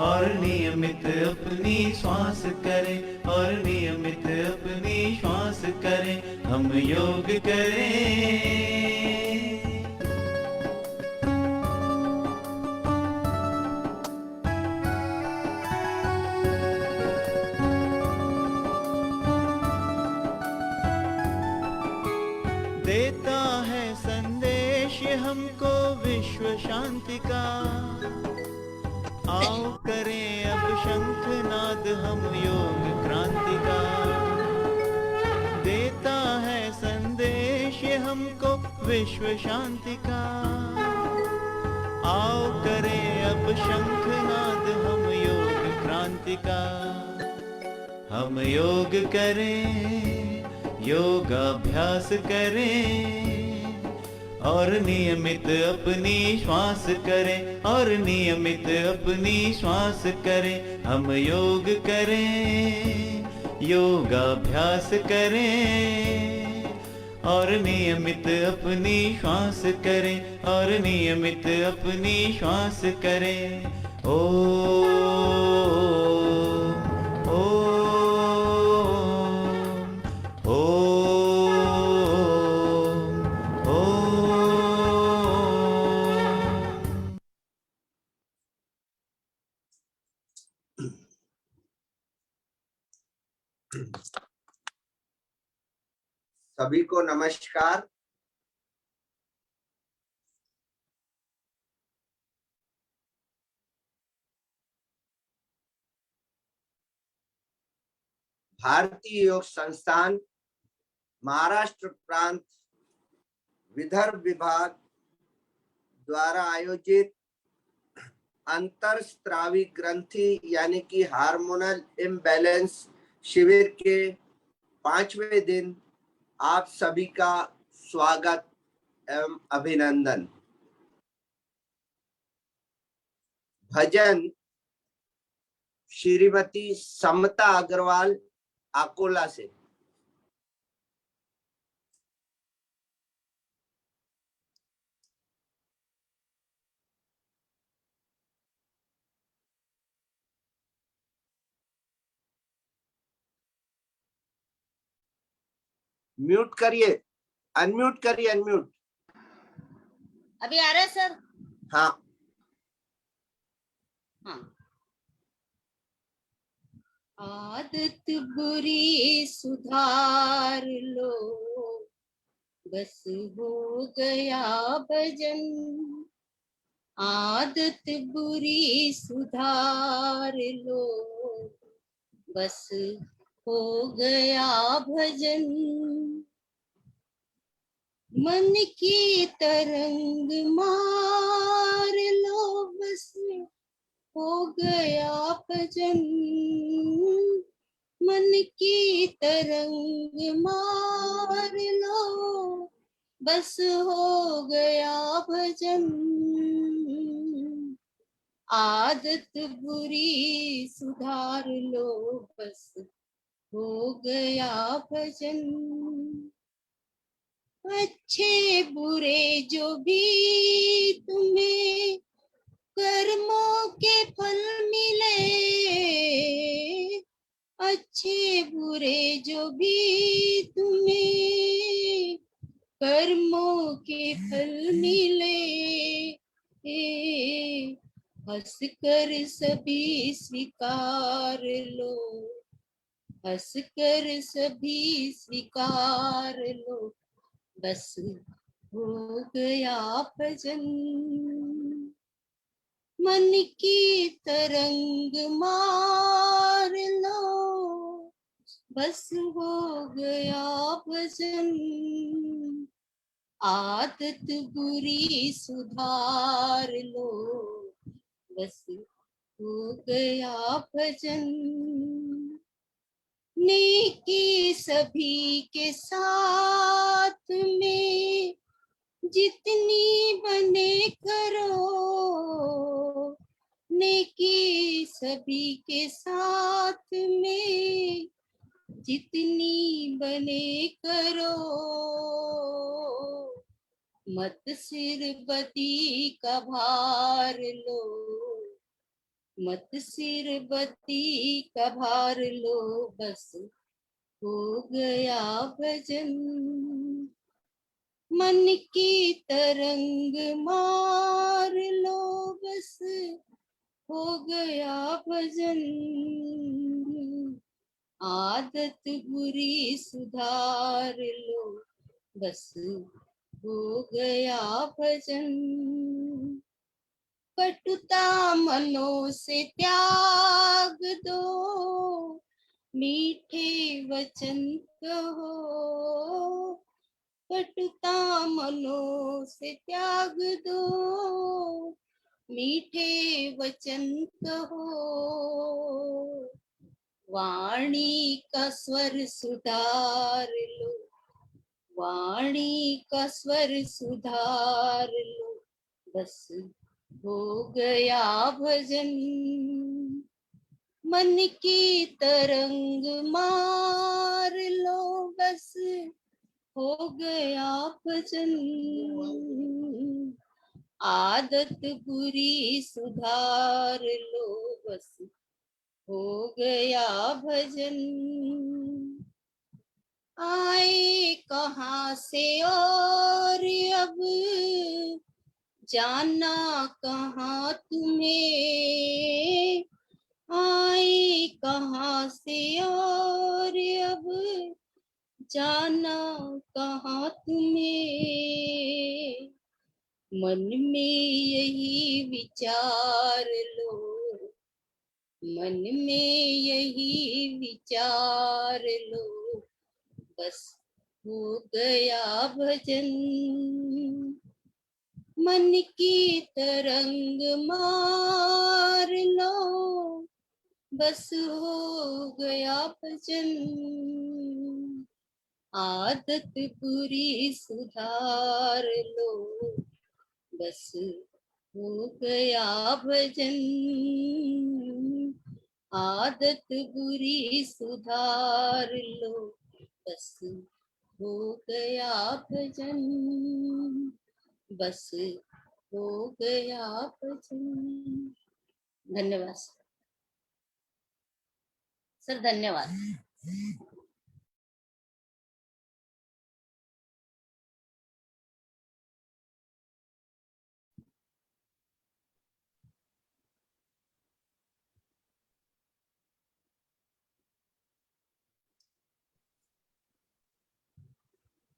और नियमित अपनी श्वास करें, और नियमित अपनी श्वास करें, हम योग करें। देता है संदेश हमको विश्व शांति का, आओ करें अब शंखनाद हम योग क्रांति का। देता है संदेश हमको विश्व शांति का, आओ करें अब शंखनाद हम योग क्रांति का। हम योग करें, योगाभ्यास करें, और नियमित अपनी श्वास करें, और नियमित अपनी श्वास करें, हम योग करें, योगाभ्यास करें, और नियमित अपनी श्वास करें, और नियमित अपनी श्वास करें। सभी को नमस्कार। भारतीय योग संस्थान महाराष्ट्र प्रांत विदर्भ विभाग द्वारा आयोजित अंतरस्रावी ग्रंथि यानी कि हार्मोनल इम्बैलेंस शिविर के 5वें दिन आप सभी का स्वागत एवं अभिनंदन। भजन श्रीमती समता अग्रवाल अकोला से। म्यूट करिए, अनम्यूट करिए, अनम्यूट। अभी आ रहा है सर? हाँ हाँ। आदत बुरी सुधार लो, बस हो गया भजन। आदत बुरी सुधार लो, बस हो गया भजन। मन की तरंग मार लो, बस हो गया भजन। मन की तरंग मार लो, बस हो गया भजन। आदत बुरी सुधार लो, बस हो गया भजन। अच्छे बुरे जो भी तुम्हें कर्मों के फल मिले, अच्छे बुरे जो भी तुम्हें कर्मों के फल मिले, हंस कर सभी स्वीकार लो, हंस कर सभी स्वीकार लो, बस हो गया भजन। मन की तरंग मार लो, बस हो गया भजन। आदत बुरी सुधार लो, बस हो गया भजन। नेकी सभी के साथ में जितनी बने करो, नेकी सभी के साथ में जितनी बने करो। मत सिर बदी का भार लो, मत सिर बत्ती का भार लो, बस हो गया भजन। मन की तरंग मार लो, बस हो गया भजन। आदत बुरी सुधार लो, बस हो गया भजन। कटुता मनों से त्याग दो, मीठे वचन कहो। कटुता मनों से त्याग दो, मीठे वचन कहो। वाणी का स्वर सुधार लो, वाणी का स्वर सुधार लो, बस हो गया भजन। मन की तरंग मार लो, बस हो गया भजन। आदत बुरी सुधार लो, बस हो गया भजन। आए कहाँ से और अब जाना कहाँ तुम्हें। आए कहाँ से और अब जाना कहाँ तुम्हें। मन में यही विचार लो, मन में यही विचार लो, बस हो गया भजन। मन की तरंग मार लो, बस हो गया भजन। आदत बुरी सुधार लो, बस हो गया भजन। आदत बुरी सुधार लो, बस हो गया भजन। बस हो गया भजन। धन्यवाद सर, धन्यवाद।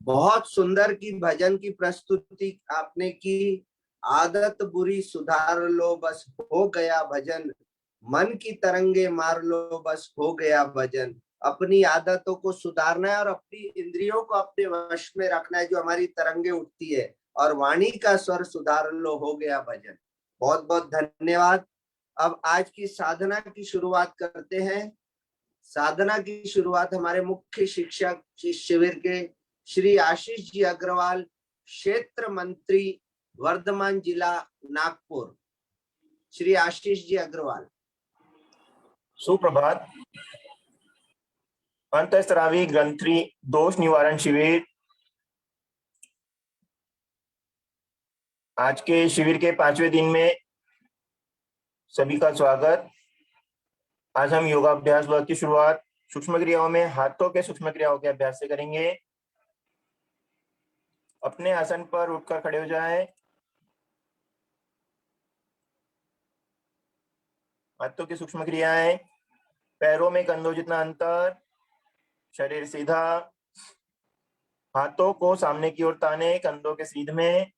बहुत सुंदर की भजन की प्रस्तुति आपने की। आदत बुरी सुधार लो, बस हो गया भजन। मन की तरंगे मार लो, बस हो गया भजन। अपनी आदतों को सुधारना है और अपनी इंद्रियों को अपने वश में रखना है, जो हमारी तरंगे उठती है, और वाणी का स्वर सुधार लो, हो गया भजन। बहुत बहुत धन्यवाद। अब आज की साधना की शुरुआत करते हैं। साधना की शुरुआत हमारे मुख्य शिक्षक शिविर के श्री आशीष जी अग्रवाल, क्षेत्र मंत्री, वर्धमान जिला, नागपुर। श्री आशीष जी अग्रवाल। सुप्रभात। अंतःस्रावी ग्रंथि दोष निवारण शिविर। आज के शिविर के 5वें दिन में सभी का स्वागत। आज हम योगाभ्यास वर्ग की शुरुआत सूक्ष्म क्रियाओं में हाथों के सूक्ष्म क्रियाओं के अभ्यास से करेंगे। अपने आसन पर उठकर खड़े हो जाएं। हाथों की सूक्ष्म क्रियाएं: पैरों में कंधों जितना अंतर, शरीर सीधा, हाथों को सामने की ओर ताने, कंधों के सीध में,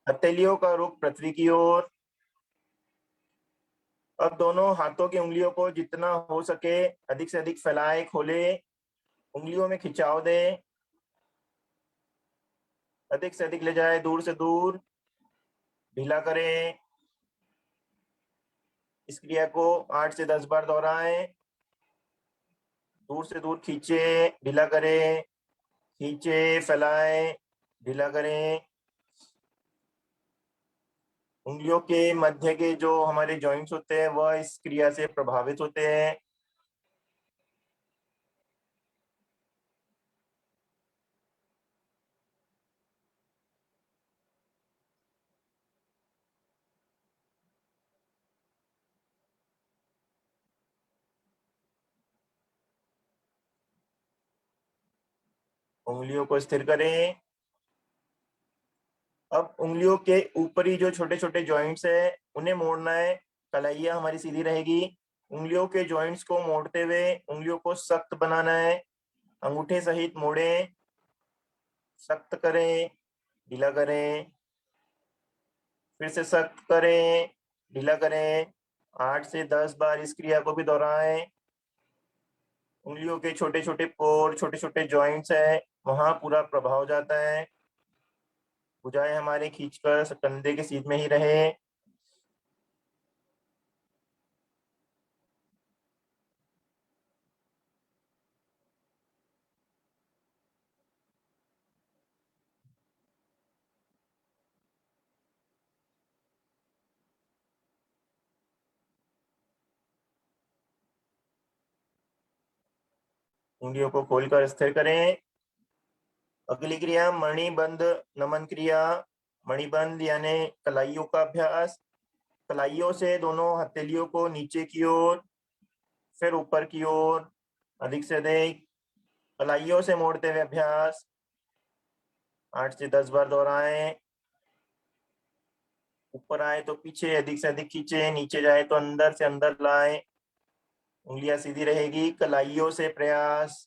हथेलियों का रुख पृथ्वी की ओर। अब दोनों हाथों की उंगलियों को जितना हो सके अधिक से अधिक फैलाएं, खोले, उंगलियों में खिंचाव दे, अधिक से अधिक ले जाए, दूर से दूर ढीला करें। इस क्रिया को 8 से 10 बार दोहराएं। दूर से दूर खींचे, ढीला करें, खींचे, फैलाएं, ढीला करें। उंगलियों के मध्य के जो हमारे जॉइंट्स होते हैं वह इस क्रिया से प्रभावित होते हैं। उंगलियों को स्थिर करें। अब उंगलियों के ऊपरी जो छोटे छोटे जॉइंट्स है उन्हें मोड़ना है। कलाइयाँ हमारी सीधी रहेगी। उंगलियों के जॉइंट्स को मोड़ते हुए उंगलियों को सख्त बनाना है। अंगूठे सहित मोड़ें, सख्त करें, ढीला करें, फिर से सख्त करें, ढीला करें। 8 से 10 बार इस क्रिया को भी दोहराएं। उंगलियों के छोटे छोटे पोर, छोटे छोटे जॉइंट्स है, वहां पूरा प्रभाव जाता है। भुजाएं हमारे खींचकर कंधे के सीध में ही रहे। उंगलियों को खोलकर स्थिर करें। अगली क्रिया मणिबंध नमन क्रिया। मणिबंध यानी कलाइयों का अभ्यास। कलाइयों से दोनों हथेलियों को नीचे की ओर, फिर ऊपर की ओर, अधिक से अधिक कलाइयों से मोड़ते हुए अभ्यास 8 से 10 बार दोहराएं। ऊपर आए तो पीछे अधिक से अधिक खींचे, नीचे जाए तो अंदर से अंदर लाएं। उंगलियां सीधी रहेगी। कलाइयों से प्रयास।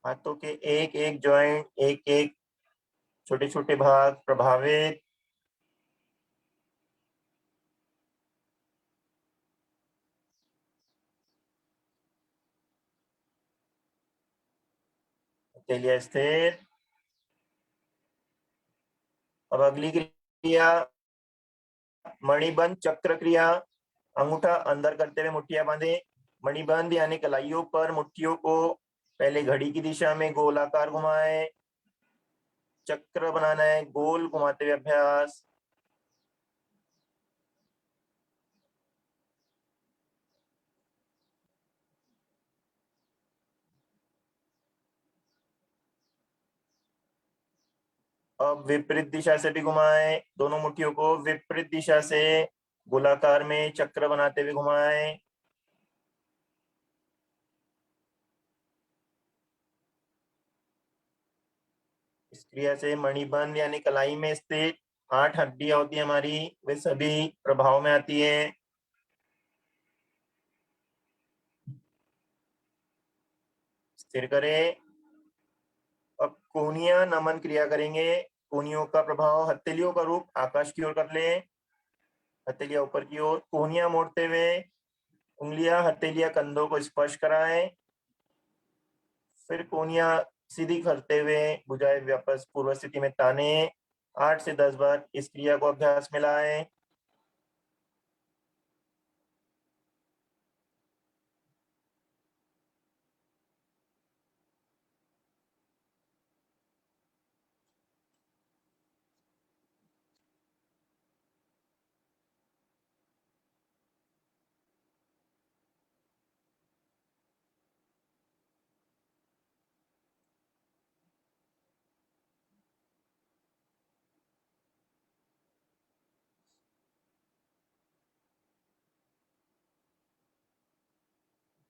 हाथों के एक एक जॉइंट, एक एक छोटे छोटे भाग प्रभावित। हथेलियां स्थिर। अब अगली क्रिया मणिबंध चक्र क्रिया। अंगूठा अंदर करते हुए मुट्ठियां बांधे। मणिबंध यानी कलाइयों पर मुट्ठियों को पहले घड़ी की दिशा में गोलाकार घुमाए। चक्र बनाना है, गोल घुमाते हुए अभ्यास। अब विपरीत दिशा से भी घुमाएं। दोनों मुट्ठियों को विपरीत दिशा से गोलाकार में चक्र बनाते हुए घुमाएं। इस क्रिया से मणिबंध यानी कलाई में स्थित 8 हड्डियां होती है हमारी, वे सभी प्रभाव में आती है। स्थिर करें। अब कोहनिया नमन क्रिया करेंगे। कोहनियों का प्रभाव, हथेलियों का रूप आकाश की ओर कर ले। हथेलियां ऊपर की ओर, कोहनिया मोड़ते हुए उंगलियां हथेलियां कंधों को स्पर्श कराएं। फिर कोहनिया सीधी करते हुए भुजाएं वापस पूर्व स्थिति में ताने। 8 से 10 बार इस क्रिया को अभ्यास में लाएं।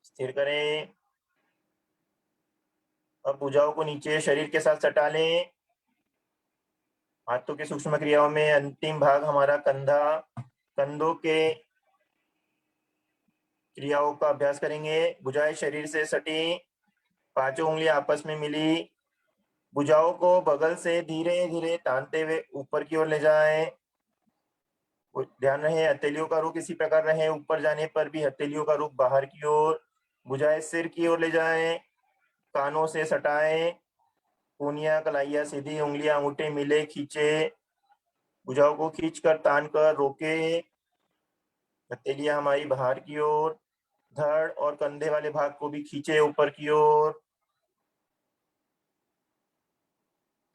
स्थिर करें। अब भुजाओं को नीचे शरीर के साथ सटा लें। हाथों के सूक्ष्म क्रियाओं में अंतिम भाग हमारा कंधा। कंधों के क्रियाओं का अभ्यास करेंगे। भुजाएं शरीर से सटी, पांचों उंगलियां आपस में मिली। भुजाओं को बगल से धीरे धीरे तानते हुए ऊपर की ओर ले जाएं। ध्यान रहे हथेलियों का रुख इसी प्रकार रहे। ऊपर जाने पर भी हथेलियों का रुख बाहर की ओर। भुजाएं सिर की ओर ले जाएं, कानों से सटाएं। कोहनियां कलाइयां सीधी, उंगलियां अंगूठे मिले, खींचे। भुजाओं को खींचकर तान कर रोके। हथेलियां हमारी बाहर की ओर। धड़ और कंधे वाले भाग को भी खींचे ऊपर की ओर।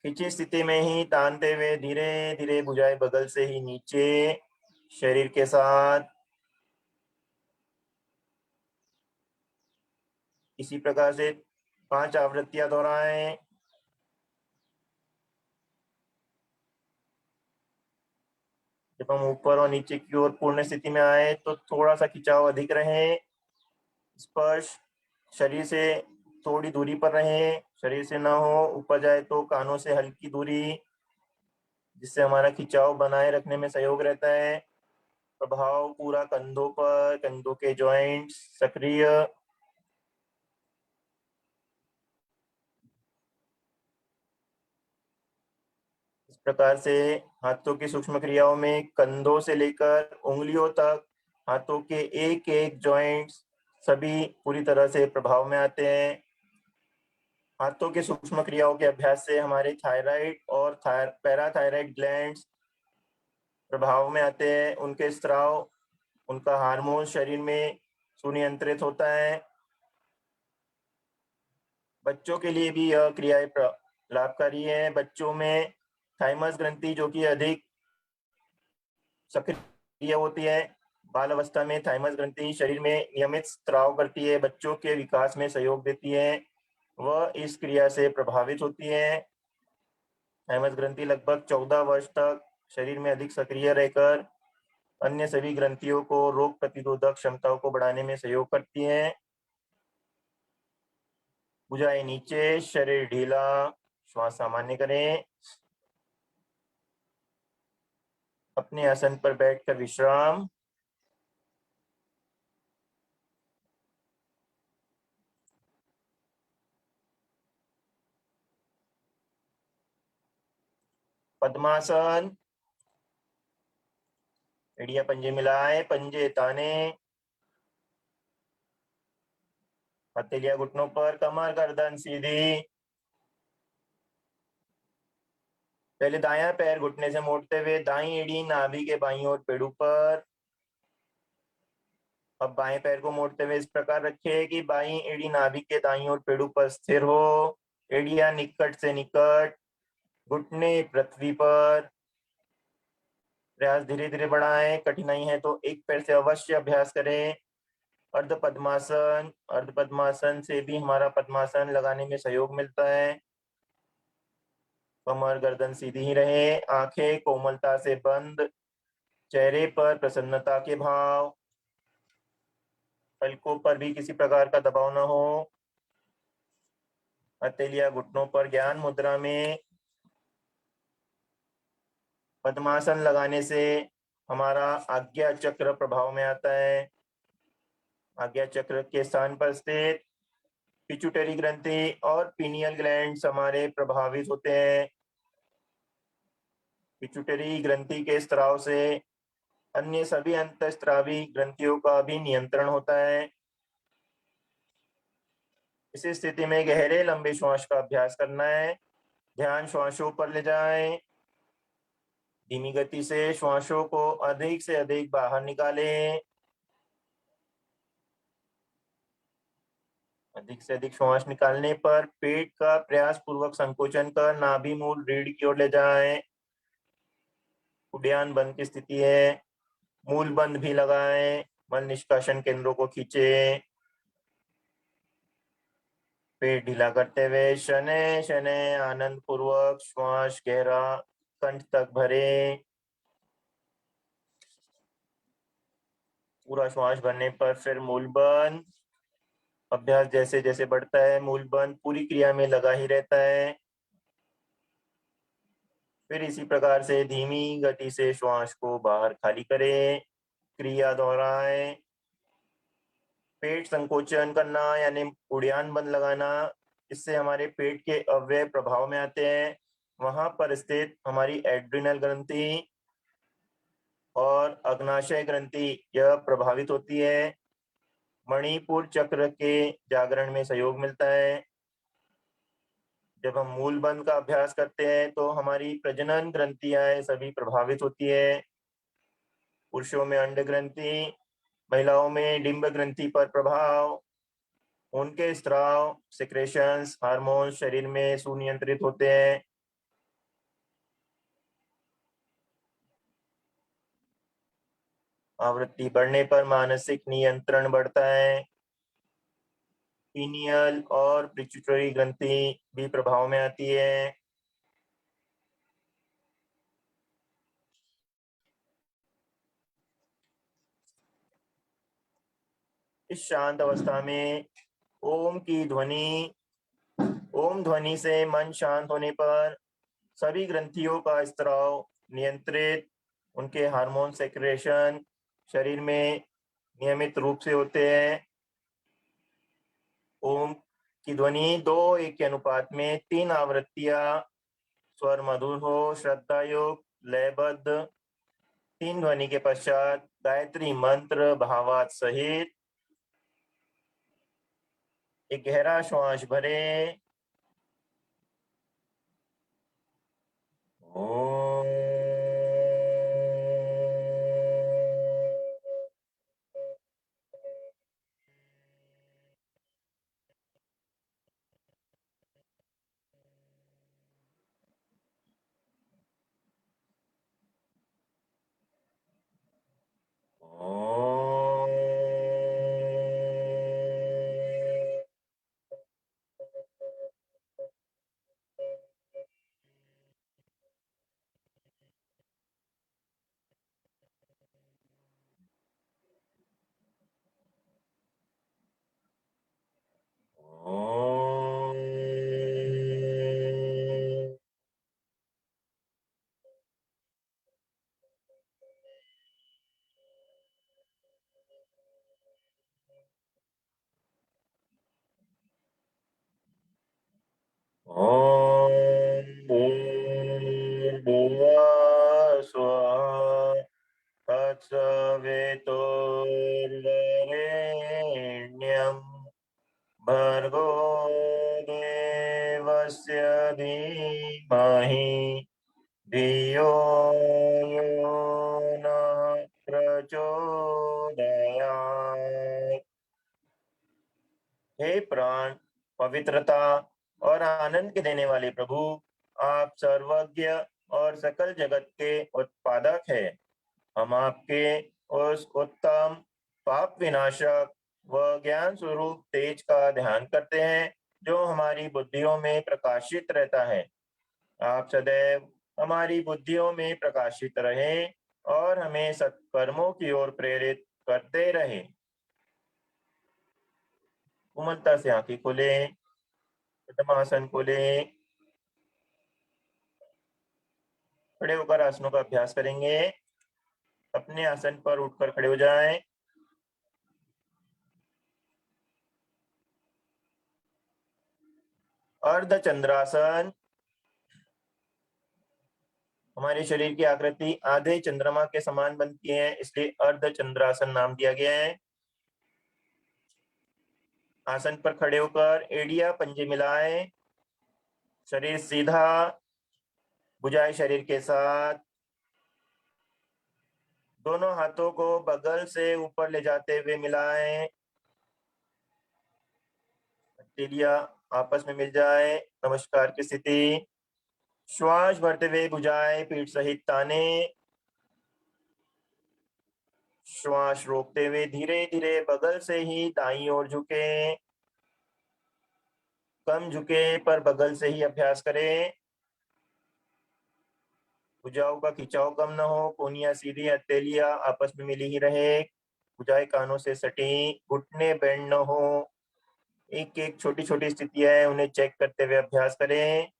खींची स्थिति में ही तानते हुए धीरे धीरे भुजाएं बगल से ही नीचे शरीर के साथ। इसी प्रकार से 5 आवृत्तियां दोहराएं। जब हम ऊपर और नीचे की ओर पूर्ण स्थिति में आए तो थोड़ा सा खिंचाव अधिक रहे। स्पर्श शरीर से थोड़ी दूरी पर रहे, शरीर से ना हो, ऊपर जाए तो कानों से हल्की दूरी, जिससे हमारा खिंचाव बनाए रखने में सहयोग रहता है। प्रभाव पूरा कंधों पर, कंधों के जॉइंट्स सक्रिय। इस प्रकार से हाथों की सूक्ष्म क्रियाओं में कंधों से लेकर उंगलियों तक हाथों के एक एक जॉइंट्स सभी पूरी तरह से प्रभाव में आते हैं। हाथों के सूक्ष्म क्रियाओं के अभ्यास से हमारे थायराइड और पैराथायराइड ग्लैंड्स प्रभाव में आते हैं। उनके स्राव, उनका हार्मोन शरीर में सुनियंत्रित होता है। बच्चों के लिए भी यह क्रियाएं लाभकारी है। बच्चों में थाइमस ग्रंथि जो कि अधिक सक्रिय होती है। बाल अवस्था में थाइमस ग्रंथि शरीर में नियमित स्राव करती है, बच्चों के विकास में सहयोग देती है, वह इस क्रिया से प्रभावित होती है। थाइमस ग्रंथि लगभग 14 वर्ष तक शरीर में अधिक सक्रिय रहकर अन्य सभी ग्रंथियों को रोग प्रतिरोधक क्षमताओं को बढ़ाने में सहयोग करती है। भुजाएं नीचे, शरीर ढीला, श्वास सामान्य करें। अपने आसन पर बैठकर विश्राम। पद्मासन, एड़िया पंजे मिलाए, पंजे ताने, हथेलियां घुटनों पर, कमर गर्दन सीधी। पहले दायां पैर घुटने से मोड़ते हुए दाईं एड़ी नाभि के बाईं ओर पेड़ ऊपर। अब बाएं पैर को मोड़ते हुए इस प्रकार रखें कि बाईं एड़ी नाभि के दाईं ओर पेड़ ऊपर स्थिर हो, एड़ियां निकट से निकट, घुटने पृथ्वी पर। प्रयास धीरे धीरे बढ़ाएं, कठिनाई है तो एक पैर से अवश्य अभ्यास करें। अर्ध पद्मासन, अर्ध पद्मासन से भी हमारा पद्मासन लगाने में सहयोग मिलता है। कमर गर्दन सीधी ही रहे, आंखें कोमलता से बंद, चेहरे पर प्रसन्नता के भाव, पलकों पर भी किसी प्रकार का दबाव न हो। हथेलियां घुटनों पर ज्ञान मुद्रा में। पद्मासन लगाने से हमारा आज्ञा चक्र प्रभाव में आता है। आज्ञा चक्र के स्थान पर स्थित पिट्यूटरी ग्रंथि और पीनियल ग्लैंड्स हमारे प्रभावित होते हैं। पिट्यूटरी ग्रंथि के स्राव से अन्य सभी अंतःस्रावी ग्रंथियों का भी नियंत्रण होता है। इस स्थिति में गहरे लंबे श्वास का अभ्यास करना है। ध्यान श्वासों पर ले जाएं। धीमी गति से श्वासों को अधिक से अधिक बाहर निकालें। अधिक से अधिक श्वास निकालने पर पेट का प्रयास पूर्वक संकोचन कर नाभि मूल रीढ़ की ओर ले जाएं। उड्डयन बंद की स्थिति है। मूल बंद भी लगाएं। मल निष्कासन केंद्रों को खींचे। पेट ढीला करते हुए शनै शनै आनंद पूर्वक श्वास गहरा कंठ तक भरे। पूरा श्वास भरने पर फिर मूल बंद। अभ्यास जैसे जैसे बढ़ता है मूल बंद पूरी क्रिया में लगा ही रहता है। फिर इसी प्रकार से धीमी गति से श्वास को बाहर खाली करें। क्रिया दोहराएं। पेट संकोचन करना यानी उड़ान बंद लगाना, इससे हमारे पेट के अवयव प्रभाव में आते हैं। वहां पर स्थित हमारी एड्रिनल ग्रंथि और अग्नाशय ग्रंथि यह प्रभावित होती है। मणिपुर चक्र के जागरण में सहयोग मिलता है। जब हम मूल बंद का अभ्यास करते हैं तो हमारी प्रजनन ग्रंथियां सभी प्रभावित होती है। पुरुषों में अंड ग्रंथि, महिलाओं में डिंब ग्रंथि पर प्रभाव, उनके स्राव, सिक्रेशंस, हार्मोन्स शरीर में सुनियंत्रित होते हैं। आवृत्ति बढ़ने पर मानसिक नियंत्रण बढ़ता है। पीनियल और पिट्यूटरी ग्रंथि भी प्रभाव में आती है। इस शांत अवस्था में ओम की ध्वनि, ओम ध्वनि से मन शांत होने पर सभी ग्रंथियों का स्त्राव नियंत्रित, उनके हार्मोन सेक्रेशन शरीर में नियमित रूप से होते हैं। ओम की ध्वनि 2:1 के अनुपात में 3 आवृत्तियां, स्वर मधुर हो, श्रद्धा युक्त, लयबद्ध। 3 ध्वनि के पश्चात गायत्री मंत्र भावार्थ सहित एक गहरा श्वास भरे। ओम। ओम भूर्भुवः स्वः तत्सवितुर्वरेण्यं भर्गो देवस्य धीमहि धियो यो नः प्रचोदयात्। हे प्राण, पवित्रता और आनंद के देने वाले प्रभु, आप सर्वज्ञ और सकल जगत के उत्पादक हैं। हम आपके उस उत्तम पाप विनाशक व ज्ञान स्वरूप तेज का ध्यान करते हैं जो हमारी बुद्धियों में प्रकाशित रहता है। आप सदैव हमारी बुद्धियों में प्रकाशित रहें और हमें सत्कर्मों की ओर प्रेरित करते रहें। कोमलता से आंखें खोलें, पद्मासन खोलें, खड़े होकर आसनों का अभ्यास करेंगे। अपने आसन पर उठकर खड़े हो जाएं। अर्ध चंद्रासन। हमारे शरीर की आकृति आधे चंद्रमा के समान बनती है, इसलिए अर्ध चंद्रासन नाम दिया गया है। आसन पर खड़े होकर एड़िया पंजे मिलाएं, शरीर सीधा, भुजाएं शरीर के साथ। दोनों हाथों को बगल से ऊपर ले जाते हुए मिलाएं, हथेलियां आपस में मिल जाए, नमस्कार की स्थिति। श्वास भरते हुए भुजाएं पीठ सहित ताने, श्वास रोकते हुए धीरे धीरे बगल से ही दाईं ओर झुके, कम झुके पर बगल से ही अभ्यास करें। भुजाओं का खिंचाव कम न हो, कोहनियां सीधी, हथेलियां आपस में मिली ही रहे, भुजाएं कानों से सटी, घुटने बेंड न हो। एक एक छोटी छोटी स्थितियां हैं, उन्हें चेक करते हुए अभ्यास करें।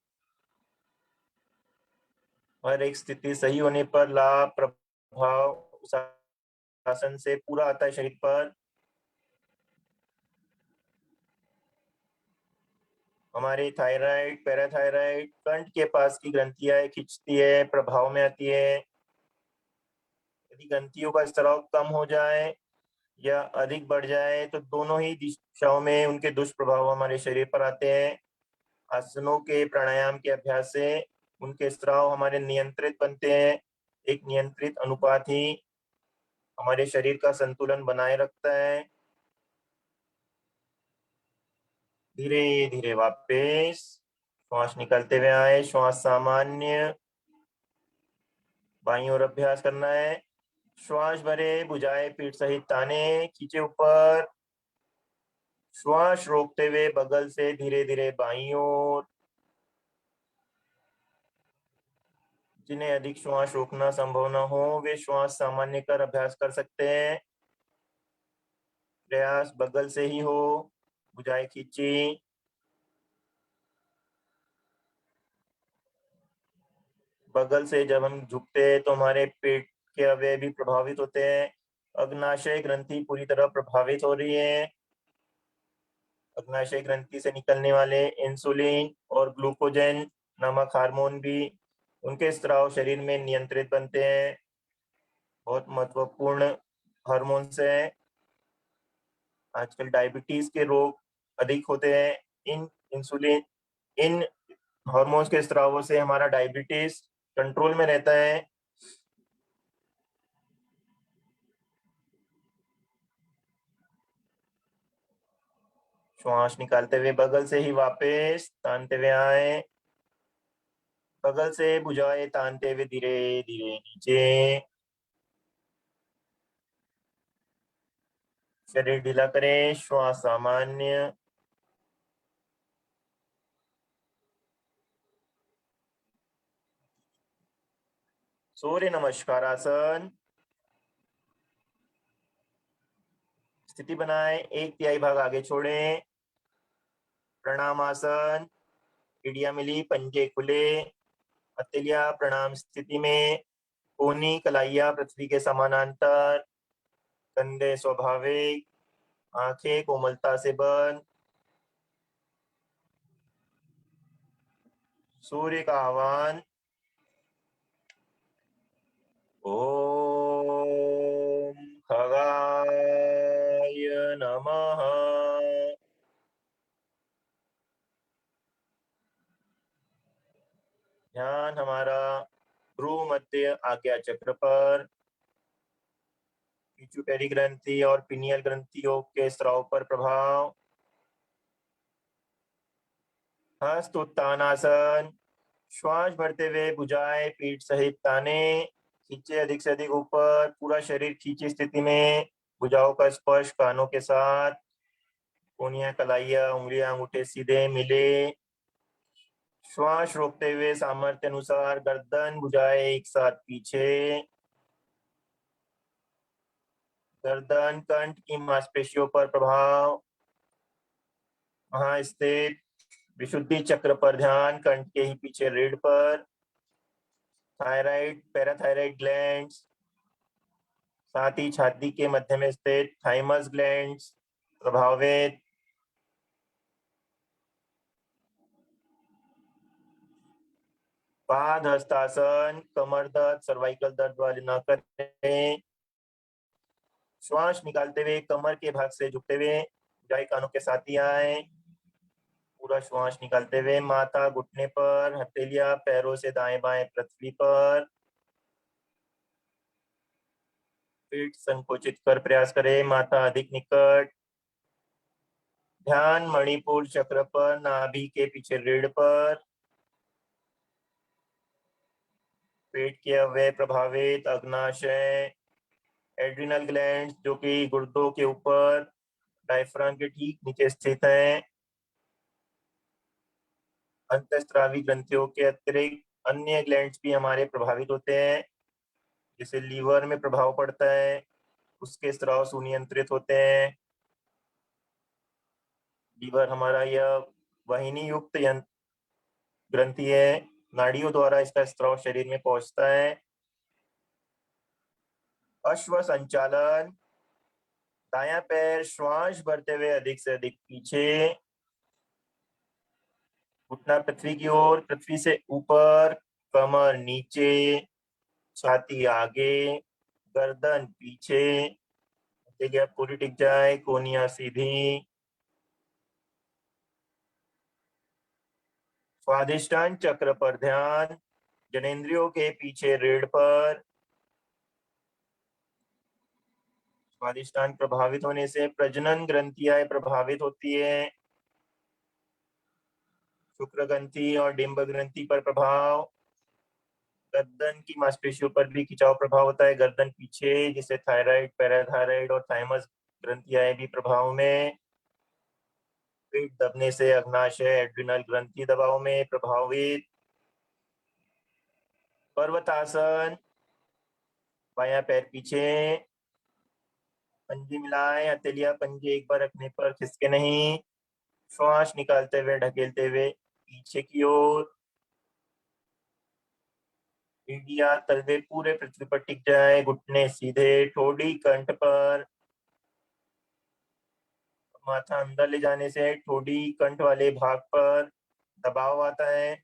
हर एक स्थिति सही होने पर लाभ प्रभाव उस आसन से पूरा आता है शरीर पर। हमारी थायराइड, पैराथायराइड, कंठ के पास की ग्रंथियां खिंचती है, प्रभाव में आती है। यदि ग्रंथियों का स्राव कम हो जाए या अधिक बढ़ जाए तो दोनों ही दिशाओं में उनके दुष्प्रभाव हमारे शरीर पर आते हैं। आसनों के प्राणायाम के अभ्यास से उनके स्राव हमारे नियंत्रित बनते हैं। एक नियंत्रित अनुपात ही हमारे शरीर का संतुलन बनाए रखता है। धीरे धीरे वापस श्वास निकलते हुए आए, श्वास सामान्य, बाईं ओर अभ्यास करना है। श्वास भरे, भुजाएं पीठ सहित ताने, खींचे ऊपर, श्वास रोकते हुए बगल से धीरे धीरे बाईं ओर। जिन्हें अधिक श्वास रोकना संभव न हो वे श्वास सामान्य कर अभ्यास कर सकते हैं। प्रयास बगल से ही हो, भुजाएं खींची, बगल से जब हम झुकते हैं तो हमारे पेट के अवयव भी प्रभावित होते हैं। अग्नाशय ग्रंथि पूरी तरह प्रभावित हो रही है। अग्नाशय ग्रंथि से निकलने वाले इंसुलिन और ग्लूकोजन नामक हार्मोन भी उनके स्राव शरीर में नियंत्रित बनते हैं। बहुत महत्वपूर्ण हार्मोन्स हैं। आजकल डायबिटीज के रोग अधिक होते हैं। इन हार्मोन्स के स्रावों से हमारा डायबिटीज कंट्रोल में रहता है। श्वास निकालते हुए बगल से ही वापस तानते हुए आए, बगल से भुजाएं तानते हुए धीरे धीरे नीचे। शरीर ढीला करें, श्वास सामान्य। सूर्य नमस्कार आसन। स्थिति बनाए, 1/3 भाग आगे छोड़ें। प्रणाम आसन। एड़ियां मिली, पंजे खुले, हथेलियां प्रणाम स्थिति में, कोहनी कलाइया पृथ्वी के समानांतर, कंधे स्वाभाविक, आंखें कोमलता से बंद। सूर्य का आह्वान। ओम खगाय नमः। ध्यान हमारा भ्रू मध्य आज्ञा चक्र पर, पिट्यूटरी ग्रंथि और पिनियल ग्रंथियों के स्राव पर प्रभाव। हस्त उत्तानासन। श्वास भरते हुए भुजाएं पीठ सहित ताने, खींचे अधिक से अधिक ऊपर, पूरा शरीर खींची स्थिति में, भुजाओं का स्पर्श कानों के साथ, कोहनियां कलाइया उंगलियां अंगूठे सीधे मिले। श्वास रोकते हुए सामर्थ्य अनुसार गर्दन भुजाएं एक साथ पीछे, गर्दन कंठ की मांसपेशियों पर प्रभाव। वहां स्थित विशुद्धि चक्र पर ध्यान, कंठ के ही पीछे रीढ़ पर। थायराइड पैराथायराइड ग्लैंड्स, साथ ही छाती के मध्य में स्थित थाइमस ग्लैंड्स प्रभावित। पाद हस्तासन। कमर दर्द सर्वाइकल दर्द वाले ना करें। श्वास निकालते हुए कमर के भाग से झुकते हुए भुजाएं कानों के साथ ही आए। पूरा श्वास निकालते हुए माथा घुटने पर, हथेलियां पैरों से दाएं बाएं पृथ्वी पर। पीठ संकोचित कर प्रयास करें, माथा अधिक निकट। ध्यान मणिपुर चक्र पर, नाभि के पीछे रीढ़ पर। पेट के अवयव प्रभावित, अग्नाशय, एड्रिनल ग्लैंड्स जो कि गुर्दों के ऊपर डायफ्राम के ठीक नीचे स्थित हैं। अंतःस्रावी ग्रंथियों के अतिरिक्त अन्य ग्लैंड्स भी हमारे प्रभावित होते हैं, जिससे लीवर में प्रभाव पड़ता है, उसके स्राव सुनियंत्रित होते हैं। लीवर हमारा यह वाहिनी युक्त ग्रंथि है, नाड़ियों द्वारा इसका स्राव शरीर में पहुंचता है। अश्व संचालन। दायां पैर श्वास भरते हुए अधिक से अधिक पीछे, घुटना पृथ्वी की ओर, पृथ्वी से ऊपर, कमर नीचे, छाती आगे, गर्दन पीछे, हथेलियां पूरी टिक जाए, कोहनियां सीधी। स्वादिष्टान चक्र पर ध्यान, जनेंद्रियों के पीछे रीढ़ पर। स्वादिष्टान प्रभावित होने से प्रजनन ग्रंथियां प्रभावित होती है। शुक्र ग्रंथि और डिंब ग्रंथि पर प्रभाव। गर्दन की मांसपेशियों पर भी खिंचाव प्रभाव होता है, गर्दन पीछे, जिससे थायराइड पैराथायराइड और थाइमस ग्रंथियां भी प्रभाव में। पेट दबने से अग्नाशय एड्रिनल ग्रंथि दबाव में प्रभावित। पर्वतासन। बायां पैर पीछे, पंजे मिलाए, हथेलियां पंजे एक बार रखने पर खिसके नहीं। श्वास निकालते हुए ढकेलते हुए पीछे की ओर। एड़ियां तलवे पूरे पृथ्वी पर टिक जाए, घुटने सीधे, ठोड़ी कंठ पर। माथा अंदर ले जाने से ठोड़ी कंठ वाले भाग पर दबाव आता है।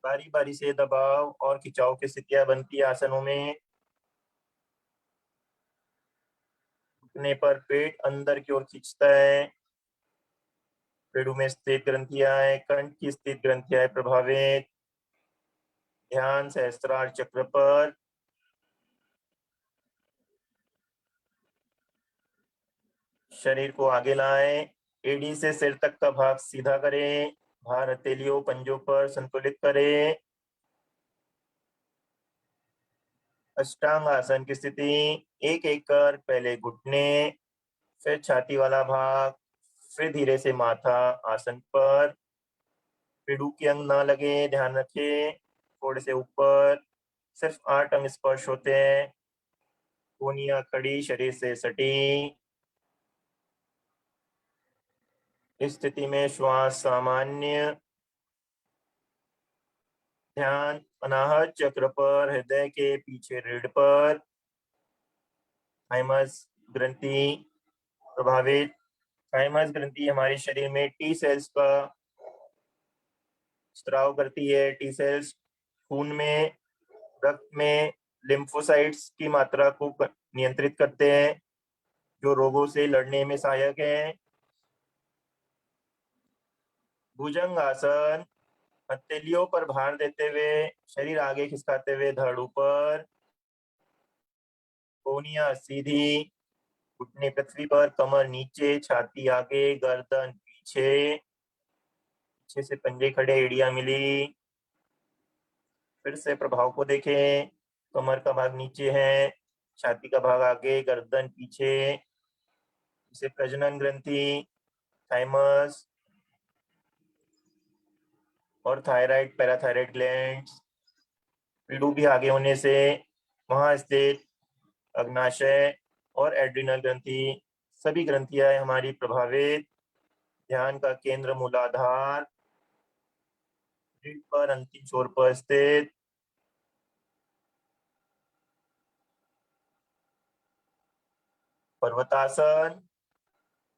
बारी बारी से दबाव और खिंचाव की स्थितियां बनती है आसनों में। घुटने पर पेट अंदर की ओर खींचता है। पेड़ों में स्थित ग्रंथियां है, कंठ की स्थित ग्रंथियां है प्रभावित। ध्यान सहस्त्रार चक्र पर। शरीर को आगे लाएं, एड़ी से सिर तक का भाग सीधा करें, भार हथेलियों पंजों पर संतुलित करें। अष्टांग आसन की स्थिति। एक एक कर पहले घुटने, फिर छाती वाला भाग, फिर धीरे से माथा आसन पर। पेड़ों के अंग ना लगे, ध्यान रखें। थोड़े से ऊपर सिर्फ 8 अंग स्पर्श होते हैं। कोनियां खड़ी, शरीर से सटी। इस स्थिति में श्वास सामान्य। ध्यान अनाहत चक्र पर, हृदय के पीछे रीढ़ पर। थाइमस ग्रंथि प्रभावित। थाइमस ग्रंथि हमारे शरीर में टी सेल्स का स्त्राव करती है। टी सेल्स खून में, रक्त में लिम्फोसाइट्स की मात्रा को नियंत्रित करते हैं, जो रोगों से लड़ने में सहायक है। भुजंग आसन। हथेलियों पर भार देते हुए शरीर आगे खिसकाते हुए धड़ ऊपर। कोहनियां सीधी, घुटने पृथ्वी पर, कमर नीचे, छाती आगे, गर्दन पीछे। पीछे से पंजे खड़े, एड़ियां मिली। फिर से प्रभाव को देखें। कमर का भाग नीचे है, छाती का भाग आगे, गर्दन पीछे। इसे प्रजनन ग्रंथि, थाइमस और थायराइड पैराथायराइड ग्लैंड्स। पीड़ू भी आगे होने से वहां स्थित अग्नाशय और एड्रिनल ग्रंथि, सभी ग्रंथियां हमारी प्रभावित। ध्यान का केंद्र मूलाधार, रीढ़ पर अंतिम छोर पर स्थित। पर्वतासन।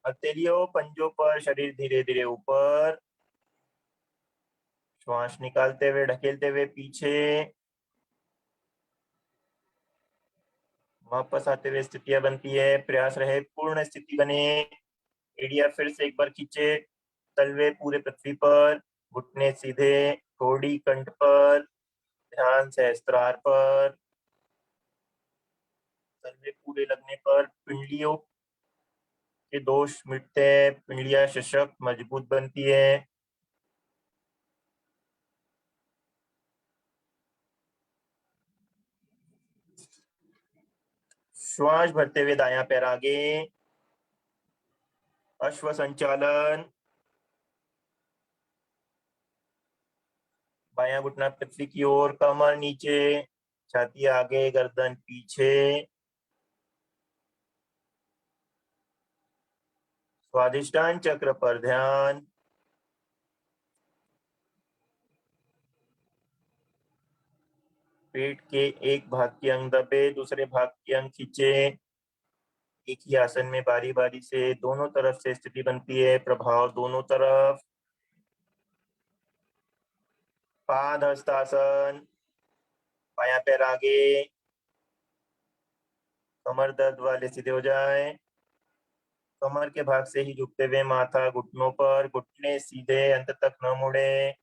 हथेलियों पंजों पर, शरीर धीरे धीरे ऊपर। श्वास निकालते हुए ढकेलते हुए पीछे। वापस आते हुए स्थितियां बनती है। प्रयास रहे पूर्ण स्थिति बने। एड़िया फिर से एक बार खींचे, तलवे पूरे पृथ्वी पर, घुटने सीधे, थोड़ी कंठ पर, ध्यान सहस्त्रार पर। तलवे पूरे लगने पर पिंडलियों के दोष मिटते हैं, पिंडलियां सशक्त मजबूत बनती है। श्वास भरते हुए दायां पैर आगे, अश्व संचालन। बायां घुटना पृथ्वी की ओर, कमर नीचे, छाती आगे, गर्दन पीछे। स्वादिष्टान चक्र पर ध्यान। पेट के एक भाग की अंग दबे, दूसरे भाग की अंग खींचे। एक ही आसन में बारी बारी से दोनों तरफ से स्थिति बनती है, प्रभाव दोनों तरफ। पाद हस्तासन। बायां पैर आगे, कमर दर्द वाले सीधे हो जाए। कमर के भाग से ही झुकते हुए माथा घुटनों पर, घुटने सीधे, अंत तक न मुड़े।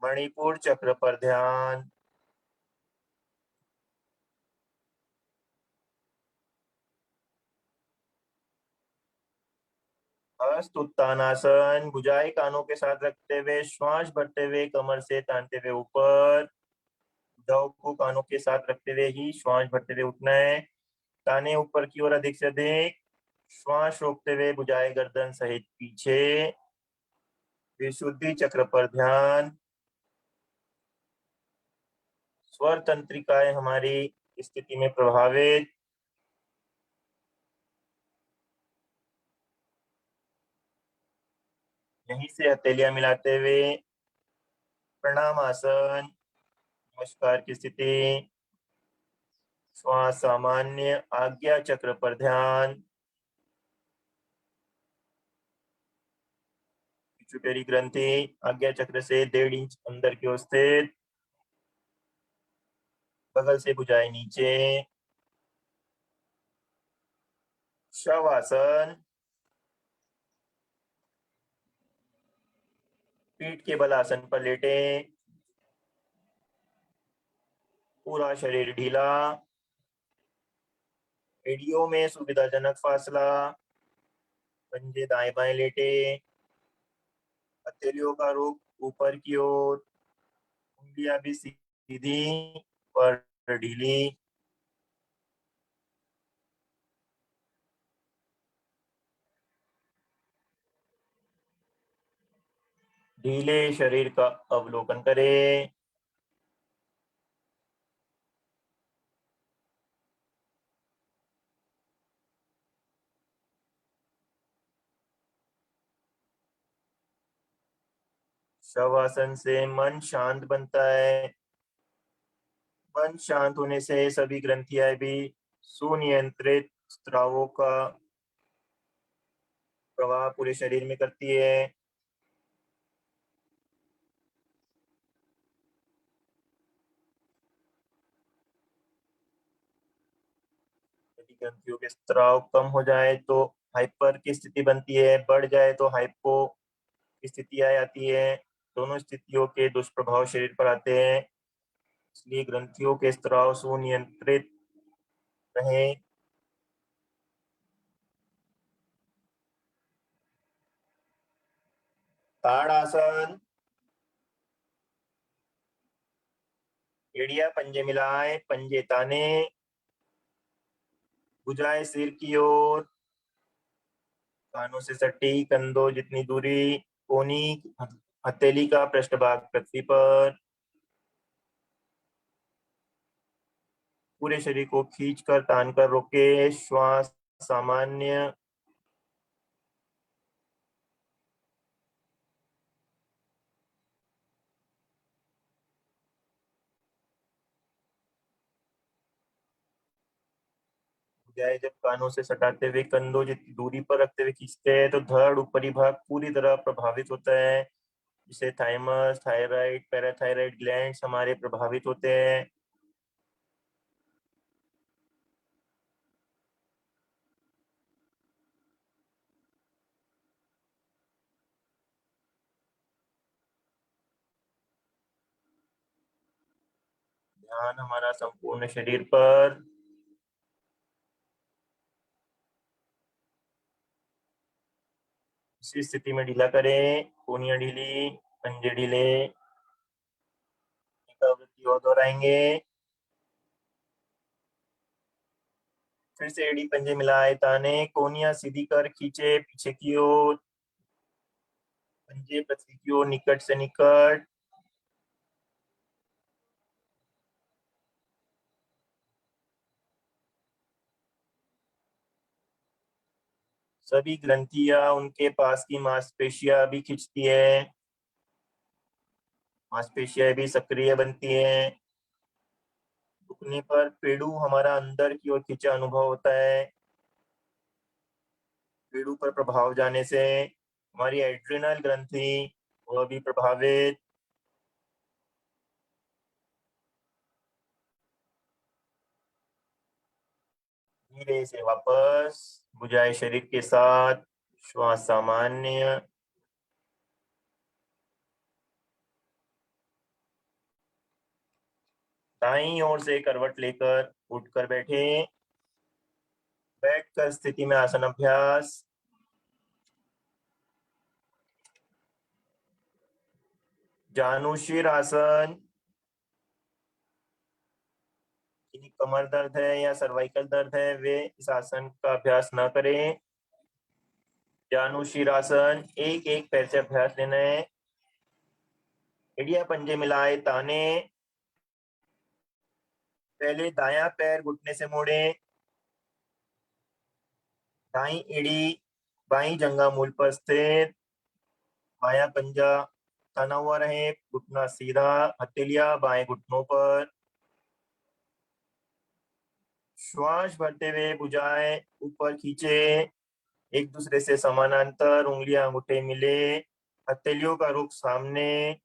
मणिपुर चक्र पर ध्यान। हस्त उत्तानासन। भुजाएं कानों के साथ रखते हुए, श्वास भरते हुए, कमर से तानते हुए ऊपर। भुजाओं को कानों के साथ रखते हुए ही श्वास भरते हुए उठना है। ताने ऊपर की ओर अधिक से अधिक। श्वास रोकते हुए भुजाएं गर्दन सहित पीछे। विशुद्धि चक्र पर ध्यान। स्वर तंत्रिकाएं हमारी स्थिति में प्रभावित। यहीं से हथेलियां मिलाते हुए प्रणाम आसन, नमस्कार की स्थिति, श्वास सामान्य, आज्ञा चक्र पर ध्यान, पिट्यूटरी ग्रंथि आज्ञा चक्र से 1.5 इंच अंदर की ओर स्थित, बगल से भुजाएं नीचे, शवासन, पीठ के बल आसन पर लेटे, पूरा शरीर ढीला, एड़ियों में सुविधाजनक फासला, पंजे दाएं बाएं लेटे, हथेलियों का रुख ऊपर की ओर, उंगलियां भी सीधी पर ढीली। ढीले शरीर का अवलोकन करें। शवासन से मन शांत बनता है। मन शांत होने से सभी ग्रंथियां भी सुनियंत्रित स्रावों का प्रवाह पूरे शरीर में करती है। यदि ग्रंथियों के स्राव कम हो जाए तो हाइपर की स्थिति बनती है, बढ़ जाए तो हाइपो की स्थिति आ जाती है। दोनों स्थितियों के दुष्प्रभाव शरीर पर आते हैं, इसलिए ग्रंथियों के स्राव सुनियंत्रित रहे। ताड़ासन, एड़िया पंजे मिलाए, पंजे ताने, भुजाएं सिर की ओर, कानों से सटी, कंधों जितनी दूरी, कोनी हथेली का पृष्ठभाग पृथ्वी पर, पूरे शरीर को खींचकर तानकर रोके, श्वास सामान्य, भुजाएं जब कानों से सटाते हुए कंधों जितनी दूरी पर रखते हुए खींचते हैं तो धड़ ऊपरी भाग पूरी तरह प्रभावित होता है, जिससे थाइमस, थायराइड, पैराथायराइड ग्लैंड्स हमारे प्रभावित होते हैं। ध्यान हमारा संपूर्ण शरीर पर। इसी स्थिति में ढीला करें, कोनियां ढीली, पंजे ढीले, एक आवृत्ति और दोहराएंगे। फिर से एड़ी पंजे मिलाए, ताने, कोनियां सीधी कर खींचे पीछे की ओर, पंजे पृथ्वी की ओर निकट से निकट। सभी ग्रंथियां उनके पास की मांसपेशियां भी खींचती है, मांसपेशियां भी सक्रिय बनती है। दुखने पर पेड़ू हमारा अंदर की ओर खींचा अनुभव होता है। पेड़ू पर प्रभाव जाने से हमारी एड्रिनल ग्रंथि वह भी प्रभावित। धीरे से वापस भुजाएं शरीर के साथ, श्वास सामान्य, दाईं ओर से करवट लेकर उठकर बैठे, बैठकर स्थिति में आसन अभ्यास। जानुशीर आसन। जिन्हें कमर दर्द है या सर्वाइकल दर्द है वे इस आसन का अभ्यास न करें। जानुशीर आसन, एक एक पैर से अभ्यास लेना है। एड़िया पंजे मिलाए, ताने, पहले दायां पैर घुटने से मोड़े, दाई एड़ी बाई जंघा मूल पर स्थित, बायां पंजा तना हुआ रहे, घुटना सीधा, हथेलियां बाएं घुटनों पर। श्वास भरते हुए भुजाएं ऊपर खींचे, एक दूसरे से समानांतर, उंगलियां अंगूठे मिले, हथेलियों का रुख सामने,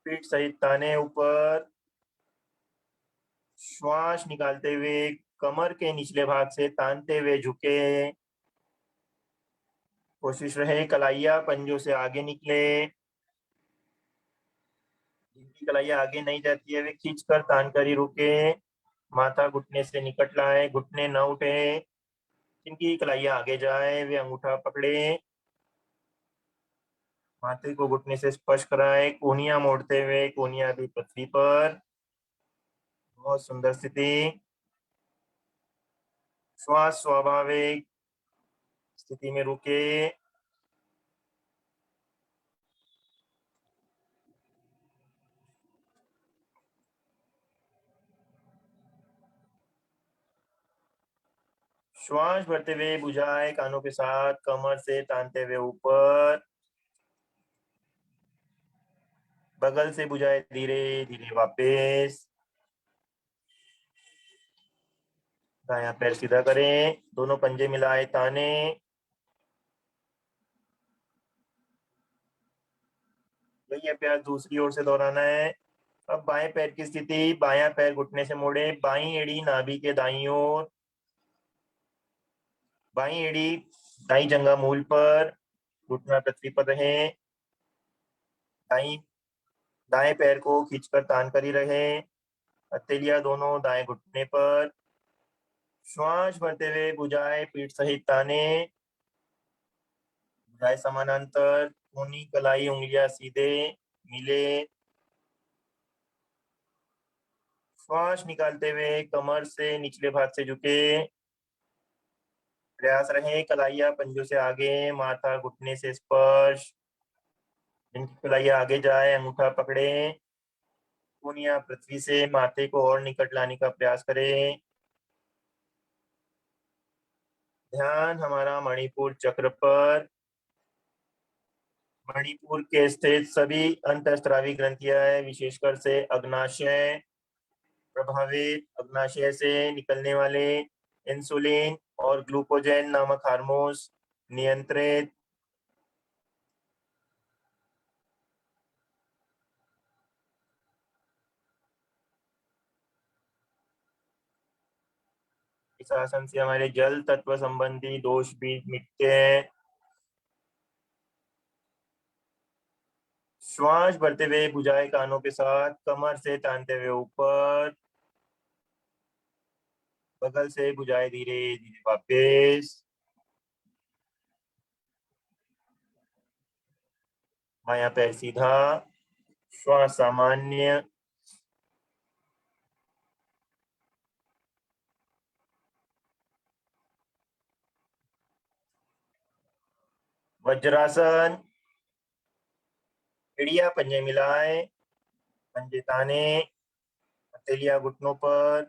पीठ सहित ताने ऊपर। श्वास निकालते हुए कमर के निचले भाग से तानते हुए झुके, कोशिश रहे कलाइया पंजों से आगे निकले, जिनकी कलाइया आगे नहीं जाती है वे खींचकर तान कर ही रुके, माथा घुटने से निकट लाए, घुटने न उठे, जिनकी कलाइया आगे जाए वे अंगूठा पकड़े, माथे को घुटने से स्पर्श कराए, कोहनियां मोड़ते हुए कोहनियां भी पृथ्वी पर। बहुत सुंदर स्थिति। श्वास स्वाभाविक स्थिति में रुके, श्वास भरते हुए भुजाएं कानों के साथ कमर से तानते हुए ऊपर, बगल से भुजाएं धीरे धीरे वापस। दायां पैर सीधा करें, दोनों पंजे मिलाए ताने, यही अभ्यास दूसरी ओर से दोहराना है। अब बाएं पैर की स्थिति, बायां पैर घुटने से मोड़े, बाईं एड़ी नाभि के दाईं ओर, बाईं एड़ी दाईं जंघा मूल पर, घुटना पृथ्वी पर रहे, दाईं दाएं पैर को खींचकर तान कर ही रहे, हथेलियां दोनों दाएं घुटने पर। श्वास भरते हुए भुजाएं पीठ सहित ताने, भुजाएं समानांतर, कोहनी कलाई उंगलियां सीधे मिले। श्वास निकालते हुए कमर से निचले भाग से झुके, प्रयास रहे कलाइया पंजों से आगे, माथा घुटने से स्पर्श, जिनकी कलाइया आगे जाए अंगूठा पकड़े, कोहनियां पृथ्वी से, माथे को और निकट लाने का प्रयास करें। ध्यान हमारा मणिपुर चक्र पर। मणिपुर के स्थित सभी अंतःस्रावी ग्रंथियां है, विशेषकर से अग्नाशय प्रभावित, अग्नाशय से निकलने वाले इंसुलिन और ग्लूकोजेन नामक हार्मोन्स नियंत्रित। इस आसन से हमारे जल तत्व संबंधी दोष भी मिटते हैं। श्वास भरते हुए भुजाएं कानों के साथ कमर से तानते हुए ऊपर, बगल से भुजाएं धीरे धीरे वापस। बायां पैर सीधा, श्वास सामान्य। वज्रासन, एड़िया पंजे मिलाए, पंजे ताने, हथेलियां घुटनों पर,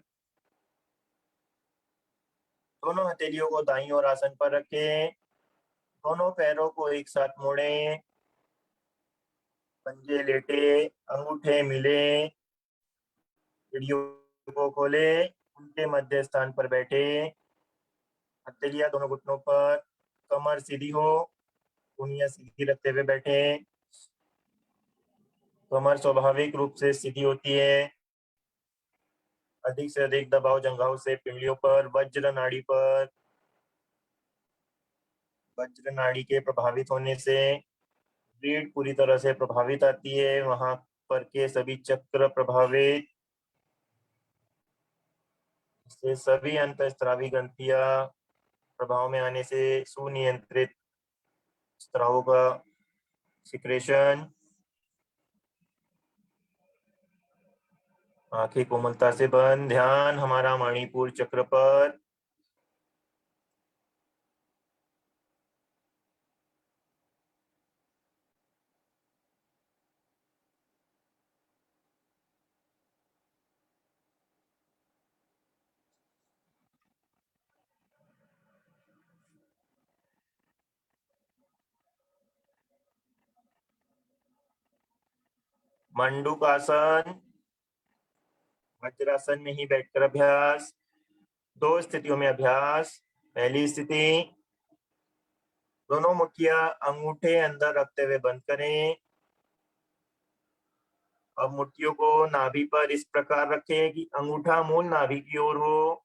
दोनों हथेलियों को दाईं ओर आसन पर रखें, दोनों पैरों को एक साथ मोड़ें, पंजे लेटे, अंगूठे मिले, एड़ियों को खोले, उनके मध्य स्थान पर बैठे, हथेलियां दोनों घुटनों पर, कमर सीधी हो, उंगलियां सीधी रखते हुए बैठे, कमर स्वाभाविक रूप से सीधी होती है, अधिक से अधिक दबाव जंघाओं से पिंडलियों पर, वज्र नाड़ी पर। वज्र नाड़ी के प्रभावित होने से रीढ़ पूरी तरह से प्रभावित आती है, वहां पर के सभी चक्र प्रभावित, इससे सभी अंतःस्रावी ग्रंथियां प्रभाव में आने से सुनियंत्रित स्रावों का सिक्रेशन। आंखें कोमलता से बंद, ध्यान हमारा मणिपुर चक्र पर। मंडूकासन, वज्रासन में ही बैठकर अभ्यास। 2 स्थितियों में अभ्यास। पहली स्थिति, दोनों मुट्ठियां अंगूठे अंदर रखते हुए बंद करें। अब मुट्ठियों को नाभि पर इस प्रकार रखें कि अंगूठा मूल नाभि की ओर हो।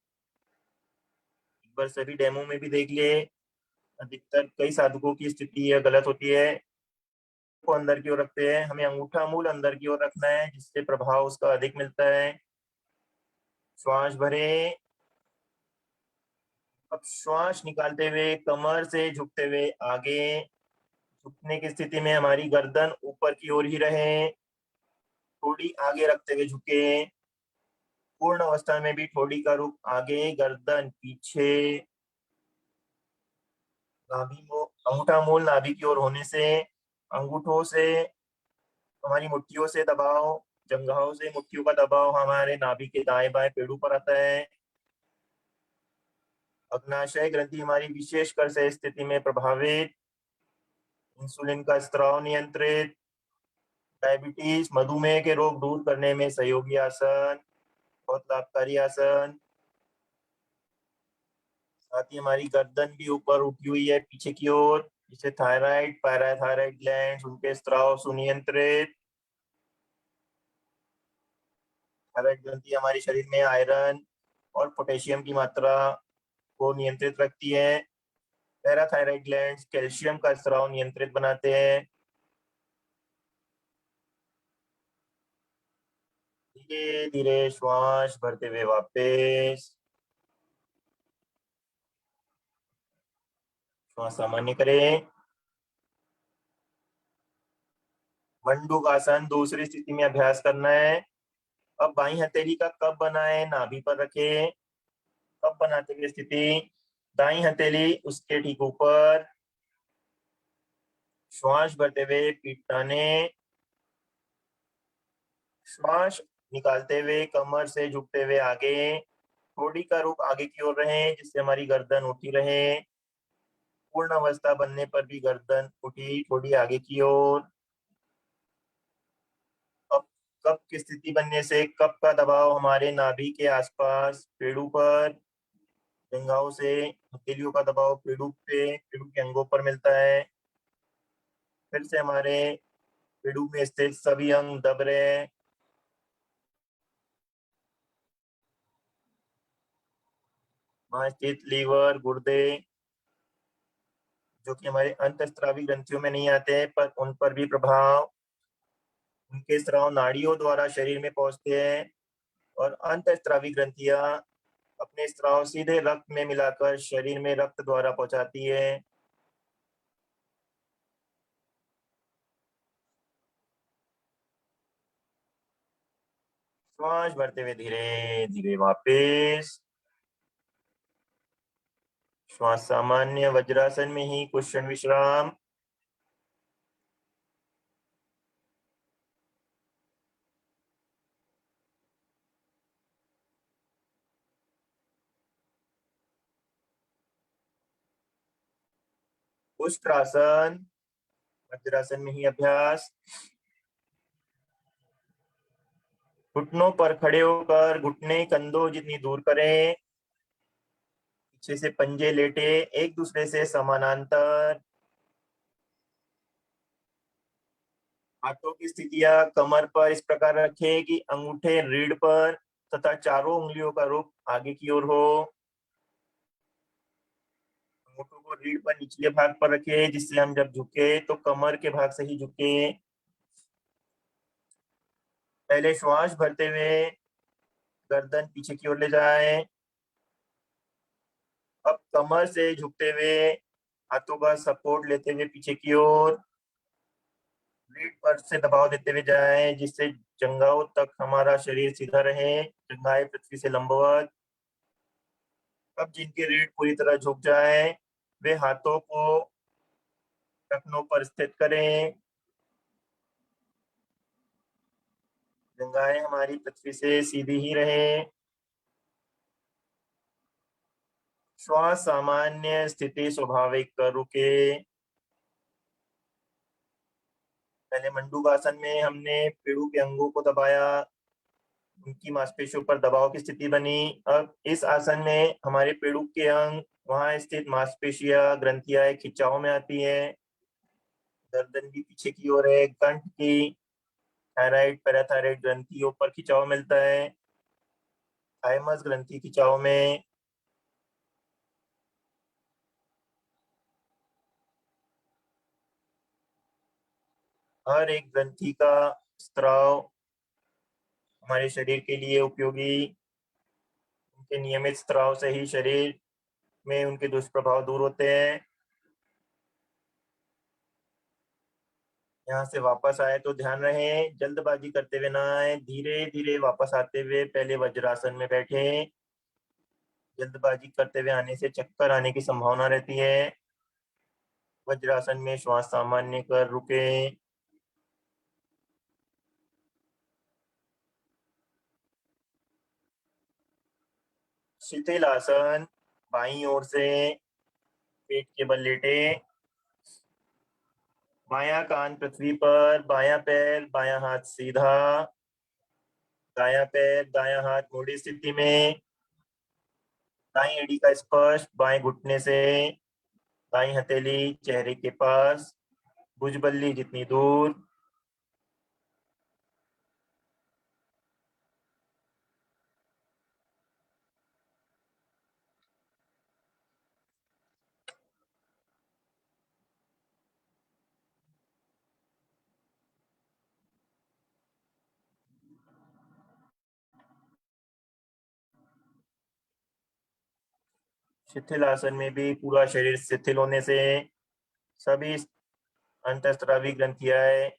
एक बार सभी डेमो में भी देख लिए, अधिकतर कई साधकों की स्थिति यह गलत होती है, को अंदर की ओर रखते हैं। हमें अंगूठा मूल अंदर की ओर रखना है, जिससे प्रभाव उसका अधिक मिलता है। श्वास भरें। अब श्वास निकालते हुए कमर से झुकते हुए आगे। झुकने की स्थिति में हमारी गर्दन ऊपर की ओर ही रहे, थोड़ी आगे रखते हुए झुके। पूर्ण अवस्था में भी थोड़ी का रुख आगे, गर्दन पीछे। अंगूठा मूल नाभि की ओर होने से अंगूठों से हमारी मुट्ठियों से दबाव, जंघाओं से मुट्ठियों का दबाव हमारे नाभि के दाएं बाएं पेड़ों पर आता है। अग्नाशय ग्रंथि हमारी विशेषकर से स्थिति में प्रभावित। इंसुलिन का स्त्राव नियंत्रित। डायबिटीज, मधुमेह के रोग दूर करने में सहयोगी आसन, बहुत लाभकारी आसन। साथ ही हमारी गर्दन भी ऊपर उठी हुई है पीछे की ओर, जिससे थायराइड, पैराथायराइड ग्लैंड, उनके स्त्राव सुनियंत्रित। थायराइड ग्रंथि हमारे शरीर में आयरन और पोटेशियम की मात्रा को नियंत्रित रखती है। पैराथायराइड ग्लैंड कैल्शियम का स्राव नियंत्रित बनाते हैं। धीरे धीरे श्वास भरते हुए वापस श्वास सामान्य करें। मंडूक आसन दूसरी स्थिति में अभ्यास करना है। अब बाई हथेली का कप बनाए, नाभि पर रखे। कप बनाते हुए स्थिति, दाई हथेली उसके ठीक ऊपर। श्वास भरते हुए पीठ ताने। श्वास निकालते हुए कमर से झुकते हुए आगे, थोड़ी का रुख आगे की ओर रहे, जिससे हमारी गर्दन उठी रहे। पूर्ण अवस्था बनने पर भी गर्दन उठी, थोड़ी आगे की ओर। अब कप की स्थिति बनने से कप का दबाव हमारे नाभि के आसपास, पेड़ों पर, जंघाओं से हथेलियों का दबाव पेड़ों पे, पेड़ों के अंगों पर मिलता है। फिर से हमारे पेड़ों में स्थित सभी अंग दब रहे हैं। वहां स्थित लीवर, गुर्दे, जो कि हमारे अंतःस्रावी ग्रंथियों में नहीं आते हैं, पर उन पर भी प्रभाव। उनके स्राव नाड़ियों द्वारा शरीर में पहुंचते हैं और अंतःस्रावी ग्रंथियां अपने स्राव सीधे रक्त में मिलाकर शरीर में रक्त द्वारा पहुंचाती है। श्वास भरते हुए धीरे धीरे वापस श्वास सामान्य। वज्रासन में ही कुछ क्षण विश्राम। उष्ट्रासन, वज्रासन में ही अभ्यास। घुटनों पर खड़े होकर घुटने कंधों जितनी दूर करें। पीछे से पंजे लेटे एक दूसरे से समानांतर। हाथों की स्थितियां कमर पर इस प्रकार रखें कि अंगूठे रीढ़ पर तथा चारों उंगलियों का रुख आगे की ओर हो। अंगूठों को रीढ़ पर निचले भाग पर रखें, जिससे हम जब झुके तो कमर के भाग से ही झुके। पहले श्वास भरते हुए गर्दन पीछे की ओर ले जाएं। अब कमर से झुकते हुए हाथों का सपोर्ट लेते हुए पीछे की ओर रीढ़ पर से दबाव देते हुए जाएं, जिससे जंघाओं तक हमारा शरीर सीधा रहे, जंघाएं पृथ्वी से लंबवत। अब जिनकी रीढ़ पूरी तरह झुक जाए, वे हाथों को टखनों पर स्थित करें। जंघाएं हमारी पृथ्वी से सीधी ही रहे। श्वास सामान्य स्थिति स्वाभाविक कर रुके। पहले मंडूकासन में हमने पेड़ों के अंगों को दबाया, उनकी मांसपेशियों पर दबाव की स्थिति बनी। अब इस आसन में हमारे पेड़ों के अंग, वहां स्थित मांसपेशियां, ग्रंथियां खिंचाव में आती है। गर्दन भी पीछे की ओर है। कंठ की थायराइड पैराथायराइड ग्रंथियों पर खिंचाव मिलता है। थाइमस ग्रंथि खिंचाव में। हर एक ग्रंथि का स्त्राव हमारे शरीर के लिए उपयोगी। उनके नियमित स्त्राव से ही शरीर में उनके दुष्प्रभाव दूर होते हैं। यहाँ से वापस आए तो ध्यान रहे, जल्दबाजी करते हुए ना आए, धीरे धीरे वापस आते हुए पहले वज्रासन में बैठे। जल्दबाजी करते हुए आने से चक्कर आने की संभावना रहती है। वज्रासन में श्वास सामान्य कर रुके। शिथिल आसन, बाईं ओर से पेट के बल लेटे, बायां कान पृथ्वी पर, बायां पैर बायां हाथ सीधा, दायां पैर दायां हाथ मुड़ी स्थिति में, दाईं एड़ी का स्पर्श बाएं घुटने से, दाईं हथेली चेहरे के पास, भुजबल्ली जितनी दूर। शिथिल आसन में भी पूरा शरीर शिथिल होने से सभी अंतःस्रावी ग्रंथियां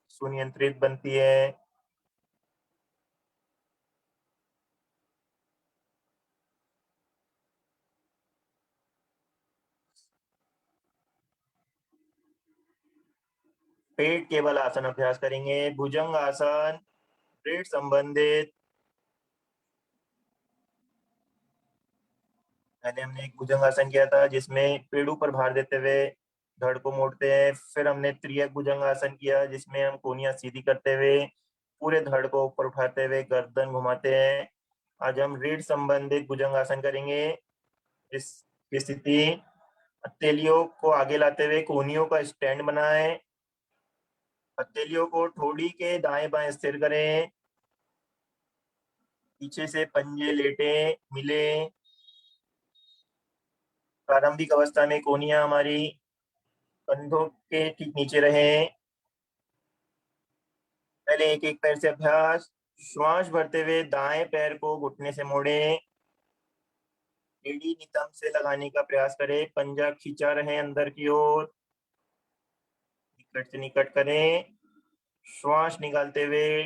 सुनियंत्रित बनती है। पेट के बल आसन अभ्यास करेंगे। भुजंग आसन, पेट संबंधित। पहले हमने एक भुजंग आसन किया था जिसमें पेड़ों पर भार देते हुए धड़ को मोड़ते हैं। फिर हमने त्रियक भुजंग आसन किया जिसमें हम कोहनियां सीधी करते हुए पूरे धड़ को ऊपर उठाते हुए गर्दन घुमाते हैं। आज हम रीढ़ संबंधित भुजंग आसन करेंगे। इस स्थिति, हथेलियों को आगे लाते हुए कोहनियों का स्टैंड बनाएं। हथेलियों को ठोड़ी के दाएं बाएं स्थिर करें। पीछे से पंजे लेटे मिले। प्रारंभिक अवस्था में कोहनियां हमारी कंधों के ठीक नीचे रहे। पहले एक एक पैर से अभ्यास। श्वास भरते हुए दाएं पैर को घुटने से मोड़े, एड़ी नितंब से लगाने का प्रयास करें। पंजा खींचा रहे अंदर की ओर, निकट से निकट करें। श्वास निकालते हुए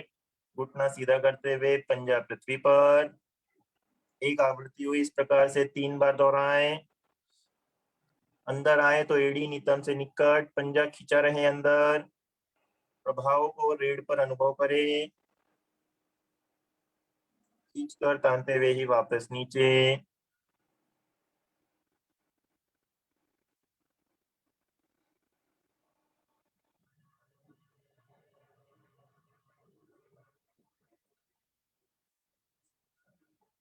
घुटना सीधा करते हुए पंजा पृथ्वी पर। एक आवृत्ति हुई इस प्रकार से 3 बार दोहराएं। अंदर आए तो एड़ी नितंब से निकट, पंजा खींचा रहे अंदर। प्रभाव को रीढ़ पर अनुभव करें। खींचकर तानते हुए ही वापस नीचे।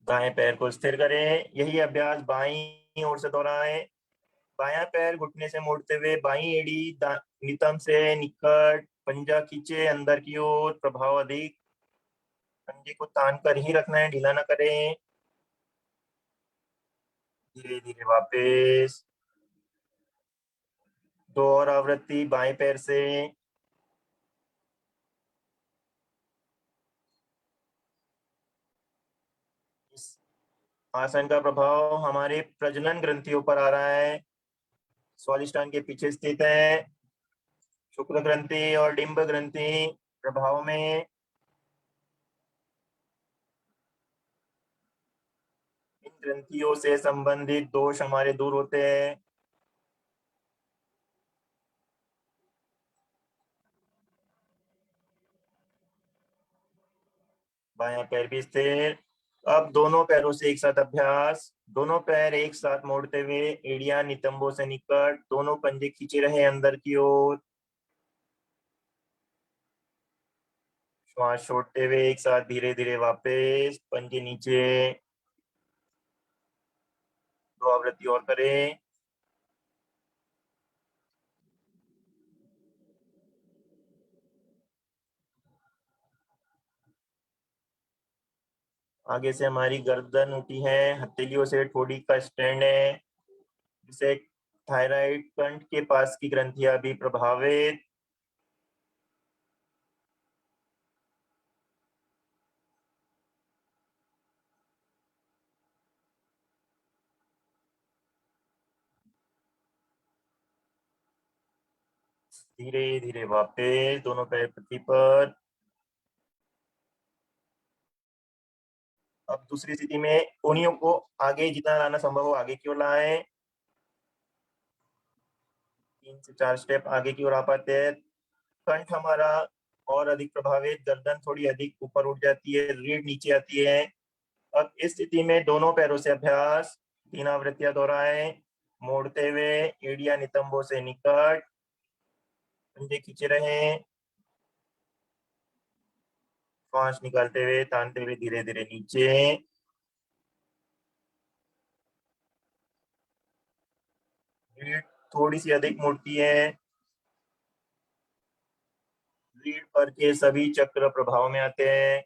दाएं पैर को स्थिर करें। यही अभ्यास बाईं ओर से दोहराएं। बायां पैर घुटने से मोड़ते हुए बाईं एड़ी नितंब से निकट, पंजा खींचे अंदर की ओर। प्रभाव अधिक। पंजे को तान कर ही रखना है, ढीला ना करें। धीरे धीरे वापस। 2 और आवृत्ति बाएं पैर से। इस आसन का प्रभाव हमारे प्रजनन ग्रंथियों पर आ रहा है। स्वादिष्टान के पीछे स्थित है। शुक्र ग्रंथि और डिंब ग्रंथि प्रभाव में। इन ग्रंथियों से संबंधित दोष हमारे दूर होते हैं। बायां पैर भी स्थिर। अब दोनों पैरों से एक साथ अभ्यास। दोनों पैर एक साथ मोड़ते हुए एड़ियां नितंबों से निकट, दोनों पंजे खींचे रहे अंदर की ओर। श्वास छोड़ते हुए एक साथ धीरे धीरे वापस पंजे नीचे। 2 आवृत्ति और करें। आगे से हमारी गर्दन उठी है, हथेलियों से ठोड़ी का स्टैंड है, जिसे थायराइड कंठ के पास की ग्रंथियां भी प्रभावित। धीरे धीरे वापस दोनों पैर पृथ्वी पर। अब दूसरी स्थिति में कोहनियों को आगे जितना लाना संभव हो आगे की ओर लाएं। 3 से 4 स्टेप आगे की ओर आ पाते हैं। कंठ हमारा और अधिक प्रभावित, गर्दन थोड़ी अधिक ऊपर उठ जाती है, रीढ़ नीचे आती है। अब इस स्थिति में दोनों पैरों से अभ्यास 3 आवृत्तियां दोहराएं, मोड़ते हुए एड़ियां नितंबों से निकट, पंजे खींचे रहें। श्वास निकालते हुए तानते हुए धीरे धीरे नीचे। रीढ़ थोड़ी सी अधिक मुड़ती है। रीढ़ पर के सभी चक्र प्रभाव में आते हैं,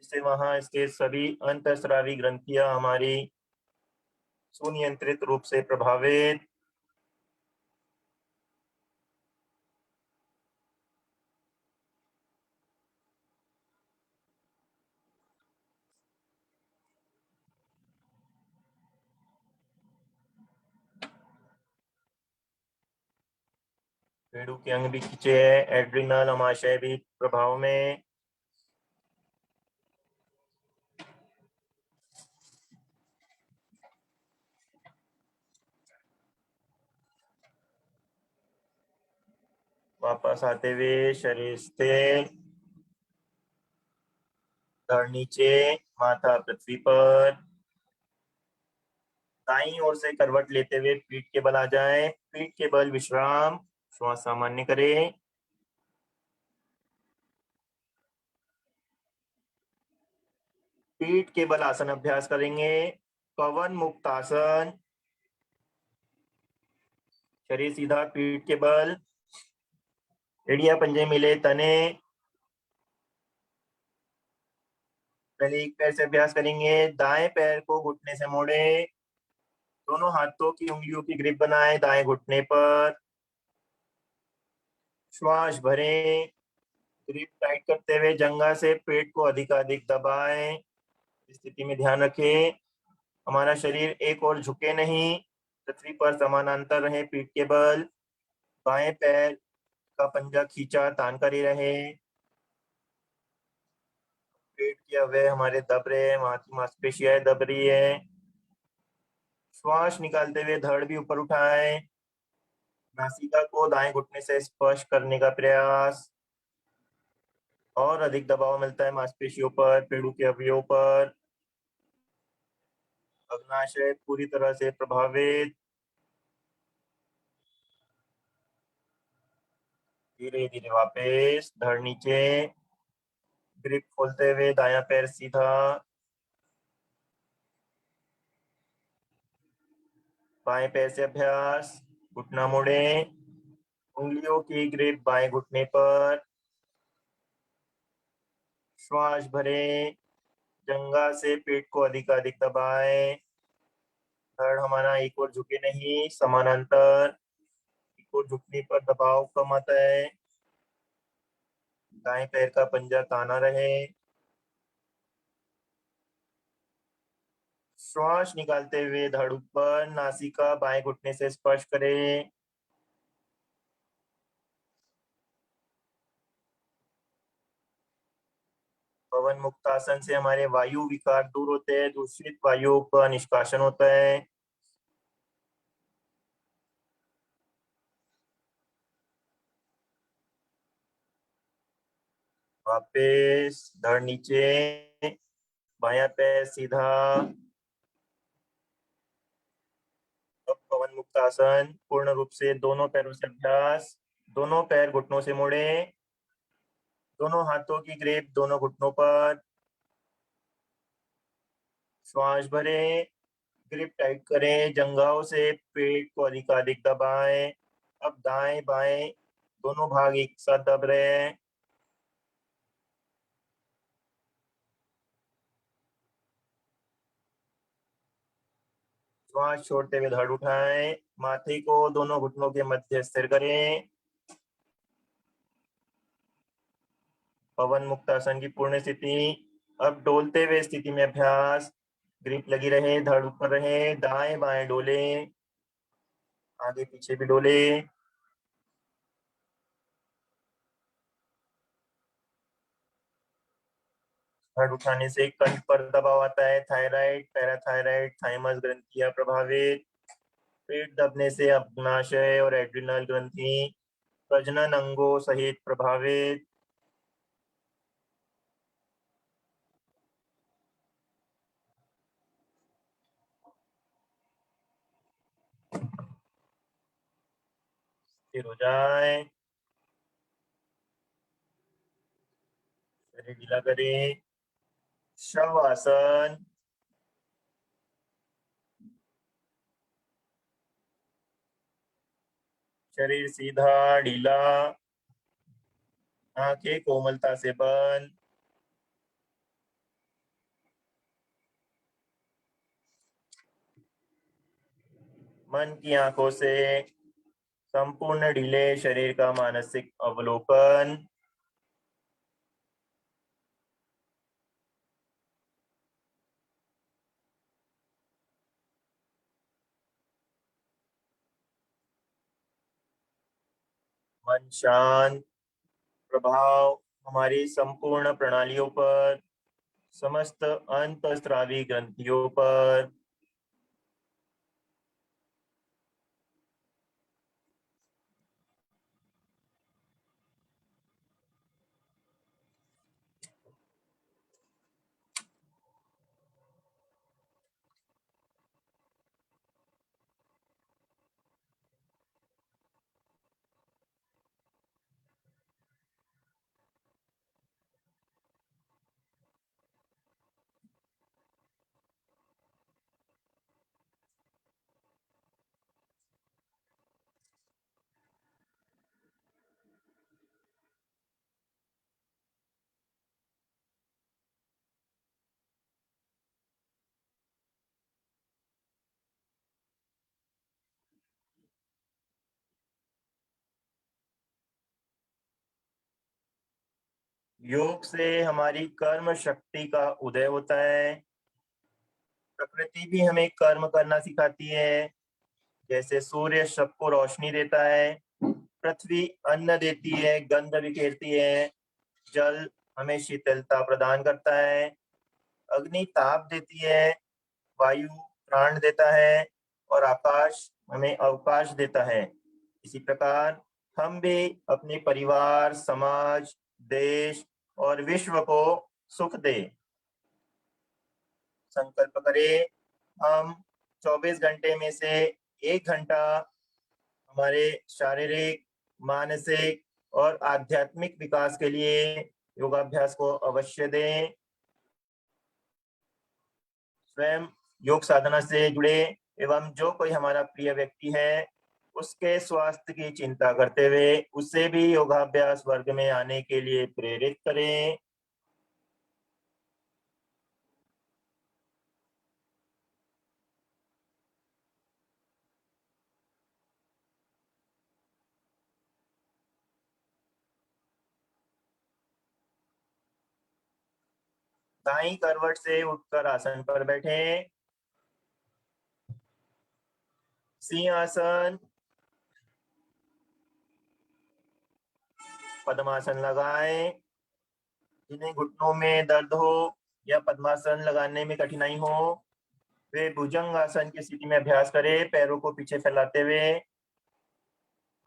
जिससे वहां इसके सभी अंतःस्रावी ग्रंथियां हमारी सुनियंत्रित रूप से प्रभावित। पेड़ों के अंग भी खींचे हैं, एड्रिनल अमाशय भी प्रभाव में। वापस आते हुए शरीर स्थिर, धड़ नीचे, माथा पृथ्वी पर। दाईं ओर से करवट लेते हुए पीठ के बल आ जाए, पीठ के बल विश्राम, श्वास सामान्य करें। पीठ के बल आसन अभ्यास करेंगे। पवन मुक्त आसन, शरीर सीधा, पीठ के बल, एड़ियां पंजे मिले, तने। पहले एक पैर से अभ्यास करेंगे। दाएं पैर को घुटने से मोड़े, दोनों हाथों की उंगलियों की ग्रिप बनाएं दाएं घुटने पर। श्वास भरें, ग्रिप टाइट करते हुए जंघा से पेट को अधिकाधिक दबाएं। इस स्थिति में ध्यान रखें हमारा शरीर एक और झुके नहीं, पृथ्वी पर समानांतर रहे पीठ के बल। बाएं पैर का पंजा खींचा तान कर ही रहे। पेट के अवयव हमारे दब रहे हैं, वहां की मांसपेशियां दब रही है। श्वास निकालते हुए धड़ भी ऊपर उठाएं, नासिका को दाएं घुटने से स्पर्श करने का प्रयास। और अधिक दबाव मिलता है मांसपेशियों पर, पेड़ों के अवयवों पर। अग्नाशय पूरी तरह से प्रभावित। धीरे धीरे वापस धड़ नीचे, ग्रिप खोलते हुए दायां पैर सीधा। बाएं पैर से अभ्यास, घुटना मोड़े, उंगलियों की ग्रिप बाएं घुटने पर। श्वास भरे, जंघा से पेट को अधिकाधिक दबाएं। धड़ हमारा एक और झुके नहीं, समानांतर। एक और झुकने पर दबाव कम आता है। दाएं पैर का पंजा ताना रहे। श्वास निकालते हुए धड़ ऊपर, नासिका बाएं घुटने से स्पर्श करें। पवन मुक्त आसन से हमारे वायु विकार दूर होते हैं, दूषित वायु का निष्कासन होता है। वापस धड़ नीचे, बायां पैर सीधा। अब पवन मुक्त आसन पूर्ण रूप से दोनों पैरों से अभ्यास। दोनों पैर घुटनों से मोड़े, दोनों हाथों की ग्रिप दोनों घुटनों पर, श्वास भरें, ग्रिप टाइट करें, जंघाओं से पेट को अधिकाधिक दबाएं। अब दाएं बाएं दोनों भाग एक साथ दब रहे हैं। श्वास छोड़ते हुए धड़ उठाएं, माथे को दोनों घुटनों के मध्य स्थिर करें। पवन मुक्त आसन की पूर्ण स्थिति। अब डोलते हुए स्थिति में अभ्यास, ग्रिप लगी रहे, धड़ ऊपर रहे, दाएं बाएं डोले, आगे पीछे भी डोले। धड़ उठाने से कंठ पर दबाव आता है, थायराइड, पैराथायराइड, थाइमस ग्रंथियां प्रभावित। पेट दबने से अग्नाशय और एड्रिनल ग्रंथि, प्रजनन अंगों सहित प्रभावित। स्थिर हो जाए, शरीर ढीला करें। शवासन। शरीर सीधा ढीला, आंखें कोमलता से बंद। मन की आंखों से संपूर्ण ढीले शरीर का मानसिक अवलोकन। मन शांत, प्रभाव हमारी संपूर्ण प्रणालियों पर, समस्त अंतःस्रावी ग्रंथियों पर। योग से हमारी कर्म शक्ति का उदय होता है। प्रकृति भी हमें कर्म करना सिखाती है। जैसे सूर्य सबको रोशनी देता है, पृथ्वी अन्न देती है, गंध बिखेरती है, जल हमें शीतलता प्रदान करता है, अग्नि ताप देती है, वायु प्राण देता है और आकाश हमें अवकाश देता है। इसी प्रकार हम भी अपने परिवार, समाज, देश और विश्व को सुख दें। संकल्प करें, हम 24 घंटे में से 1 घंटा हमारे शारीरिक, मानसिक और आध्यात्मिक विकास के लिए योगाभ्यास को अवश्य दें। स्वयं योग साधना से जुड़े एवं जो कोई हमारा प्रिय व्यक्ति है उसके स्वास्थ्य की चिंता करते हुए उसे भी योगाभ्यास वर्ग में आने के लिए प्रेरित करें। दाईं करवट से उठकर आसन पर बैठें। सिंहासन, पद्मासन लगाएं। जिन्हें घुटनों में दर्द हो या पद्मासन लगाने में कठिनाई हो वे भुजंग आसन की स्थिति में अभ्यास करें, पैरों को पीछे फैलाते हुए।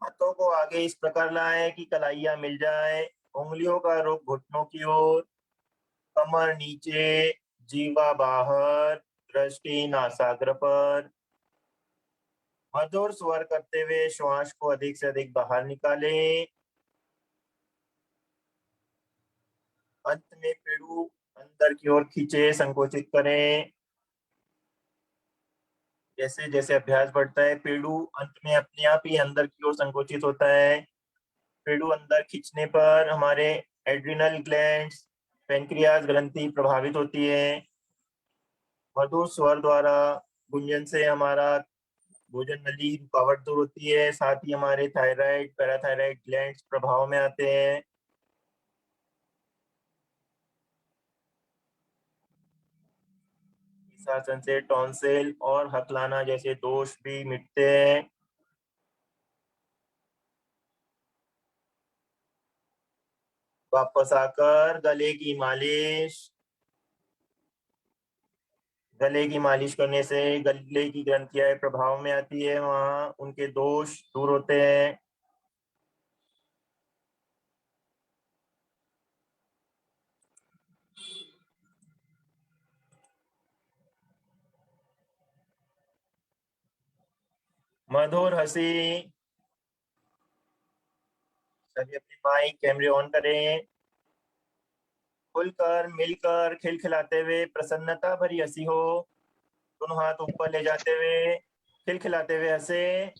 हाथों को आगे इस प्रकार लाएं कि कलाइयां मिल जाए, उंगलियों का रुख घुटनों की ओर, कमर नीचे, जीवा बाहर, दृष्टि नासाग्र पर। मधुर स्वर करते हुए श्वास को अधिक से अधिक बाहर निकालें। अंत में पेड़ू अंदर की ओर खींचे, संकोचित करें। जैसे जैसे अभ्यास बढ़ता है पेड़ू अंत में अपने आप ही अंदर की ओर संकोचित होता है। पेड़ू अंदर खींचने पर हमारे एड्रिनल ग्लैंड्स, पेनक्रियास ग्रंथि प्रभावित होती है। मधुर स्वर द्वारा गुंजन से हमारा भोजन नली रुकावट दूर होती है। साथ ही हमारे थायराइड, पैराथायराइड ग्लैंड्स प्रभाव में आते हैं। इस आसन से टॉन्सिल और हकलाना जैसे दोष भी मिटते हैं। वापस आकर गले की मालिश। गले की मालिश करने से गले की ग्रंथियां प्रभाव में आती है, वहां उनके दोष दूर होते हैं। मधुर हंसी। सभी अपने माइक कैमरे ऑन करें। खुलकर, मिलकर, खिलखिलाते हुए प्रसन्नता भरी हंसी हो। दोनों हाथ ऊपर ले जाते हुए खिलखिलाते हुए हंसे।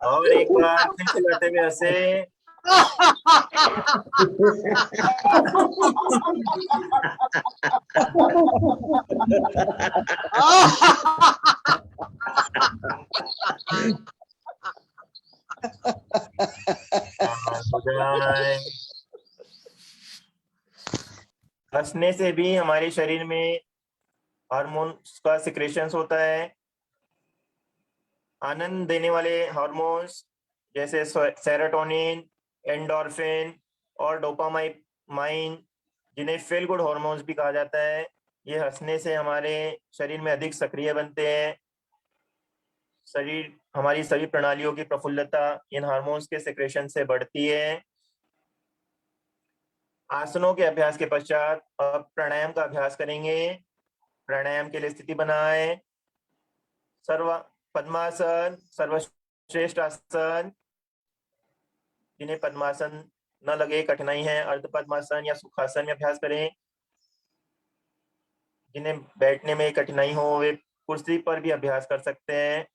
और एक बार खिलखिलाते हुए हंसे। हो जाए। हंसने से भी हमारे शरीर में हार्मोन्स का सिक्रेशंस होता है। आनंद देने वाले हार्मोन्स जैसे सेरोटोनिन, एंडोर्फिन और डोपामाइन, जिन्हें फील गुड हार्मोन्स भी कहा जाता है, ये हंसने से हमारे शरीर में अधिक सक्रिय बनते हैं। हमारी सभी प्रणालियों की प्रफुल्लता इन हार्मोन्स के सिक्रेशन से बढ़ती है। आसनों के अभ्यास के पश्चात अब प्राणायाम का अभ्यास करेंगे। प्राणायाम के लिए स्थिति बनाएं। पद्मासन सर्वश्रेष्ठ आसन। जिन्हें पद्मासन न लगे, कठिनाई है, अर्ध पद्मासन या सुखासन में अभ्यास करें। जिन्हें बैठने में कठिनाई हो वे कुर्सी पर भी अभ्यास कर सकते हैं।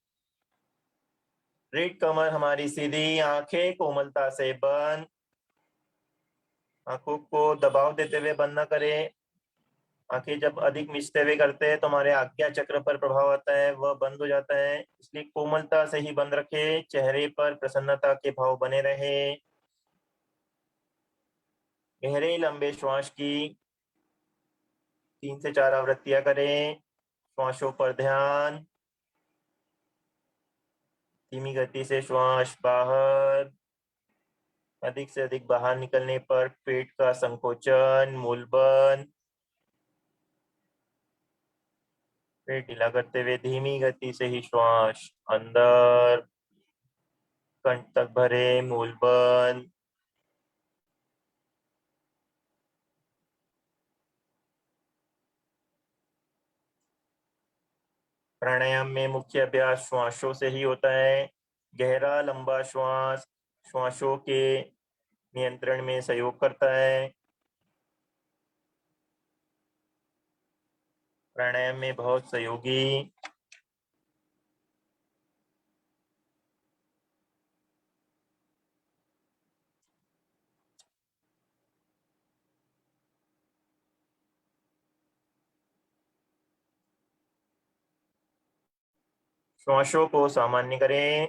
रीढ़ कमर हमारी सीधी, आंखें कोमलता से बंद। आंखों को दबाव देते हुए बंद न करें। आंखें जब अधिक मिचते हुए करते हैं तो हमारे आज्ञा चक्र पर प्रभाव आता है, वह बंद हो जाता है। इसलिए कोमलता से ही बंद रखें। चेहरे पर प्रसन्नता के भाव बने रहे। गहरे लंबे श्वास की 3 से 4 आवृत्तियां करें। श्वासों पर ध्यान। धीमी गति से श्वास बाहर। अधिक से अधिक बाहर निकलने पर पेट का संकोचन, मूलबंध। पेट ढीला करते हुए धीमी गति से ही श्वास अंदर, कंठ तक भरे, मूलबंध। प्राणायाम में मुख्य अभ्यास श्वासों से ही होता है। गहरा लंबा श्वास श्वासों के नियंत्रण में सहयोग करता है। प्राणायाम में बहुत सहयोगी श्वासों को सामान्य करें।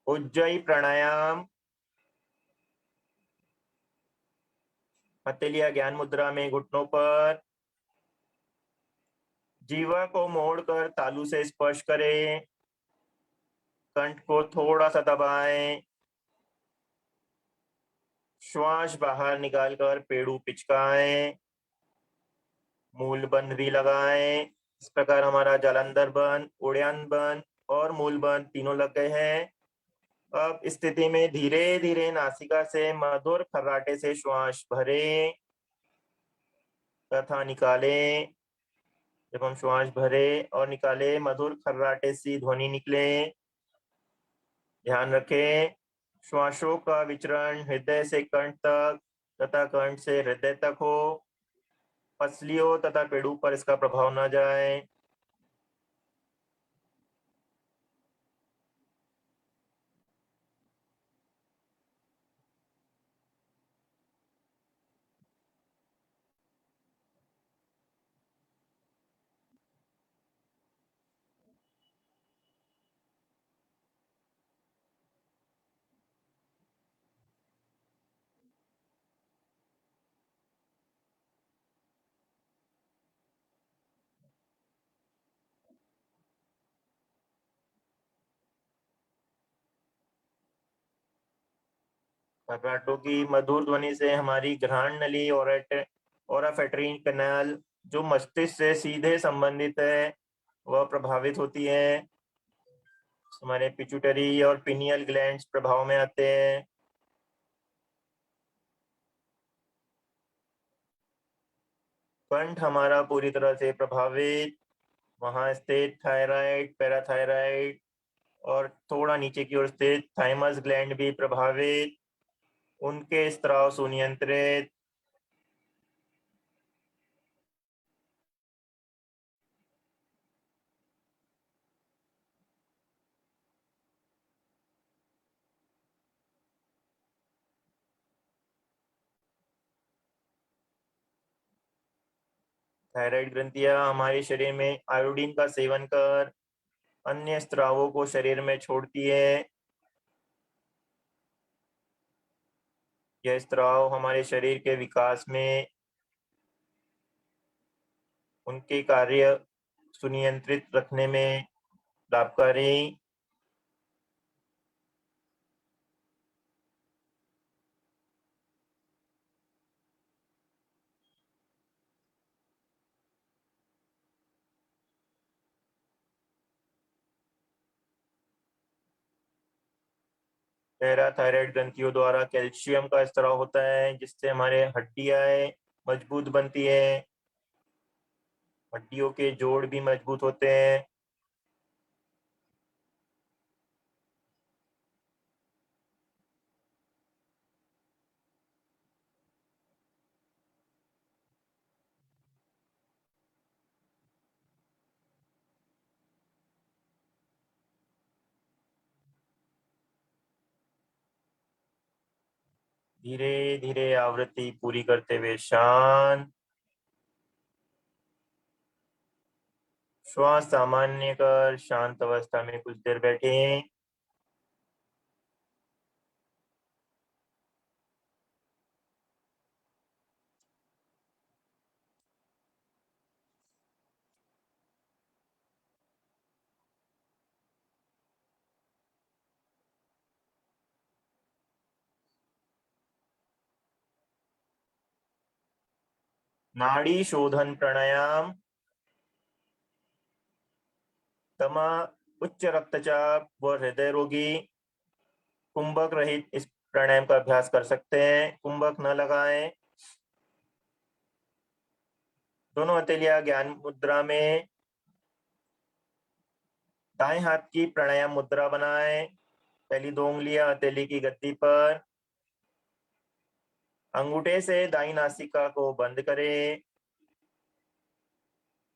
उज्जयी प्राणायाम। हथेलियां ज्ञान मुद्रा में घुटनों पर। जीवा को मोड़कर तालू से स्पर्श करें। कंठ को थोड़ा सा दबाएं। श्वास बाहर निकालकर पेड़ू पिचकाएं, मूल बंध भी लगाएं। इस प्रकार हमारा जालंधर बंध, उड़ान बंध और मूल बंध तीनों लग गए हैं। अब इस स्थिति में धीरे धीरे नासिका से मधुर खर्राटे से श्वास भरें तथा निकालें। जब हम श्वास भरे और निकाले मधुर खर्राटे सी ध्वनि निकले। ध्यान रखें, श्वासों का विचरण हृदय से कंठ तक तथा कंठ से हृदय तक हो। पसलियों तथा पेड़ों पर इसका प्रभाव न जाए। खर्राटों की मधुर ध्वनि से हमारी घ्राण नली और ओराफेटरी कैनाल जो मस्तिष्क से सीधे संबंधित है वह प्रभावित होती है। हमारे पिट्यूटरी और पिनियल ग्लैंड्स प्रभाव में आते हैं। कंठ हमारा पूरी तरह से प्रभावित, वहां स्थित थायराइड, पैराथायराइड और थोड़ा नीचे की ओर स्थित थाइमस ग्लैंड भी प्रभावित, उनके स्त्राव सुनियंत्रित। थायराइड ग्रंथियां हमारे शरीर में आयोडीन का सेवन कर अन्य स्त्रावों को शरीर में छोड़ती है। यह स्त्राव हमारे शरीर के विकास में उनके कार्य सुनियंत्रित रखने में लाभकारी। पैराथायराइड ग्रंथियों द्वारा कैल्शियम का स्त्राव होता है जिससे हमारे हड्डियां मजबूत बनती है, हड्डियों के जोड़ भी मजबूत होते हैं। धीरे धीरे आवृत्ति पूरी करते हुए शांत श्वास सामान्य कर शांत अवस्था में कुछ देर बैठे। नाड़ी शोधन प्राणायाम, दमा, उच्च रक्तचाप व हृदय रोगी कुंभक रहित इस प्राणायाम का अभ्यास कर सकते हैं। कुंभक न लगाएं। दोनों हथेलियां ज्ञान मुद्रा में, दाएं हाथ की प्राणायाम मुद्रा बनाएं। पहली 2 उंगलियां हथेली की गद्दी पर, अंगूठे से दाईं नासिका को बंद करें।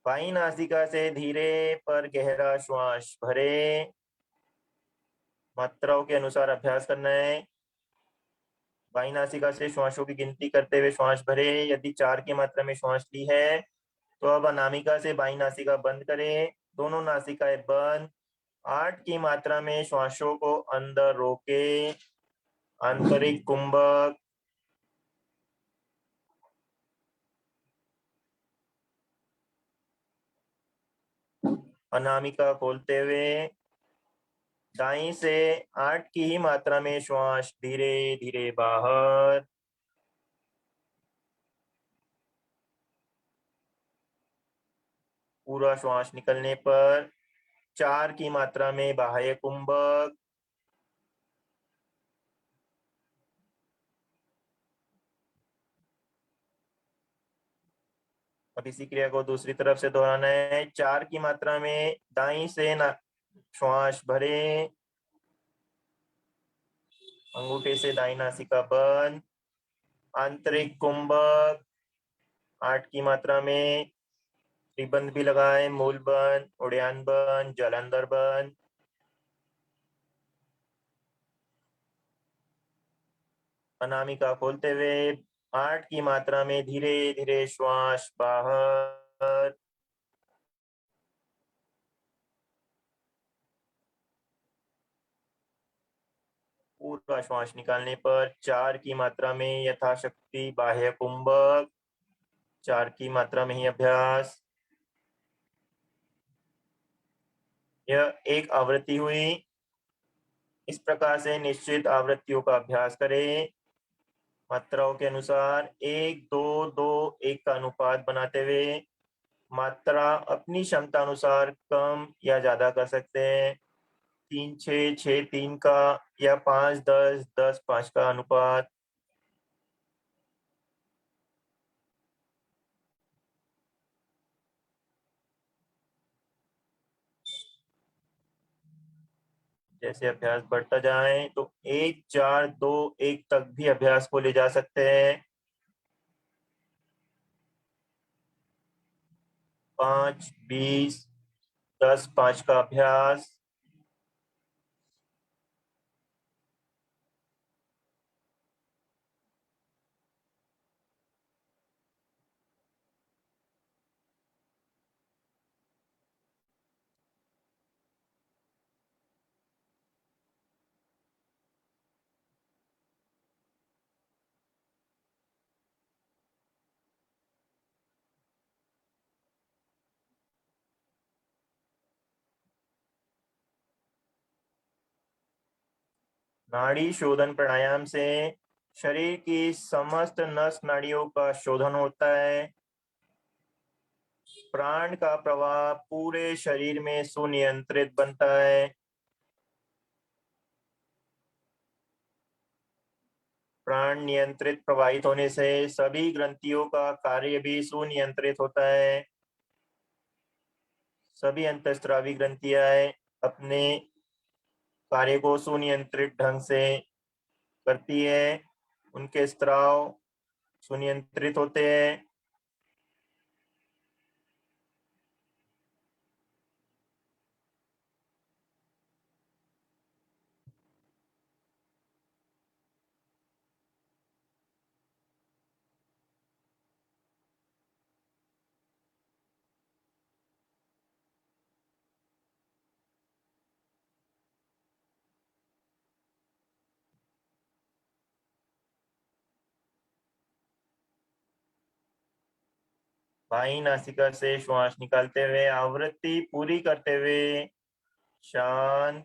बाईं नासिका से धीरे पर गहरा श्वास भरें। मात्राओं के अनुसार अभ्यास करना है। बाईं नासिका से श्वासों की गिनती करते हुए श्वास भरे। यदि 4 की मात्रा में श्वास ली है तो अब अनामिका से बाईं नासिका बंद करें। दोनों नासिकाएं बंद। 8 की मात्रा में श्वासों को अंदर रोके। आंतरिक कुंभक। अनामिका खोलते हुए दाईं से 8 की ही मात्रा में श्वास धीरे धीरे बाहर। पूरा श्वास निकलने पर 4 की मात्रा में बाह्य कुंभक। अब इसी क्रिया को दूसरी तरफ से दोहराना है। 4 की मात्रा में दाईं से श्वास भरे, अंगूठे से दाईं नासिका बंद, आंतरिक कुंभक। 8 की मात्रा में त्रिबंध भी लगाए, मूल बंद, उड़ान बंद, जलांधर बंद। अनामिका खोलते हुए 8 की मात्रा में धीरे धीरे श्वास बाहर। पूरा श्वास निकालने पर 4 की मात्रा में यथाशक्ति बाह्य कुंभक। 4 की मात्रा में ही अभ्यास। यह एक आवृत्ति हुई। इस प्रकार से निश्चित आवृत्तियों का अभ्यास करें। मात्राओं के अनुसार 1 2 2 1 का अनुपात बनाते हुए मात्रा अपनी क्षमता अनुसार कम या ज्यादा कर सकते हैं। 3 6 6 3 का या 5 10 10 5 का अनुपात। जैसे अभ्यास बढ़ता जाए तो 1 4 2 1 तक भी अभ्यास को ले जा सकते हैं। 5 20 10 5 का अभ्यास। नाड़ी शोधन प्राणायाम से शरीर की समस्त नस नाड़ियों का शोधन होता है। प्राण का प्रवाह पूरे शरीर में सुनियंत्रित बनता है। प्राण नियंत्रित प्रवाहित होने से सभी ग्रंथियों का कार्य भी सुनियंत्रित होता है। सभी अंतःस्रावी ग्रंथियां अपने कार्य को सुनियंत्रित ढंग से करती है। उनके स्राव सुनियंत्रित होते हैं। बाईं नासिका से श्वास निकालते हुए आवृत्ति पूरी करते हुए शांत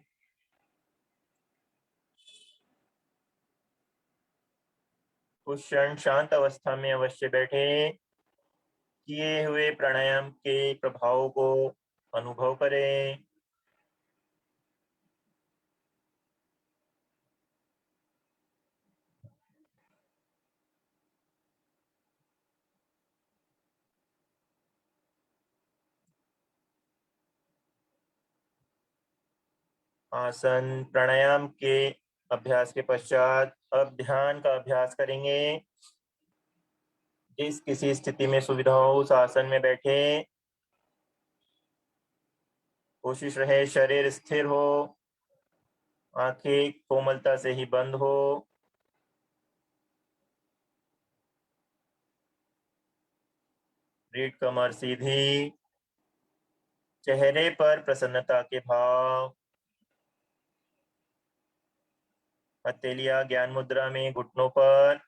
कुछ क्षण शांत अवस्था में अवश्य बैठे। किए हुए प्राणायाम के प्रभाव को अनुभव करें। आसन प्राणायाम के अभ्यास के पश्चात अब ध्यान का अभ्यास करेंगे। जिस किसी स्थिति में सुविधा हो उस आसन में बैठे। कोशिश रहे शरीर स्थिर हो, आंखें कोमलता से ही बंद हो। रीढ़ कमर सीधी, चेहरे पर प्रसन्नता के भाव। हथेलियां ज्ञान मुद्रा में घुटनों पर।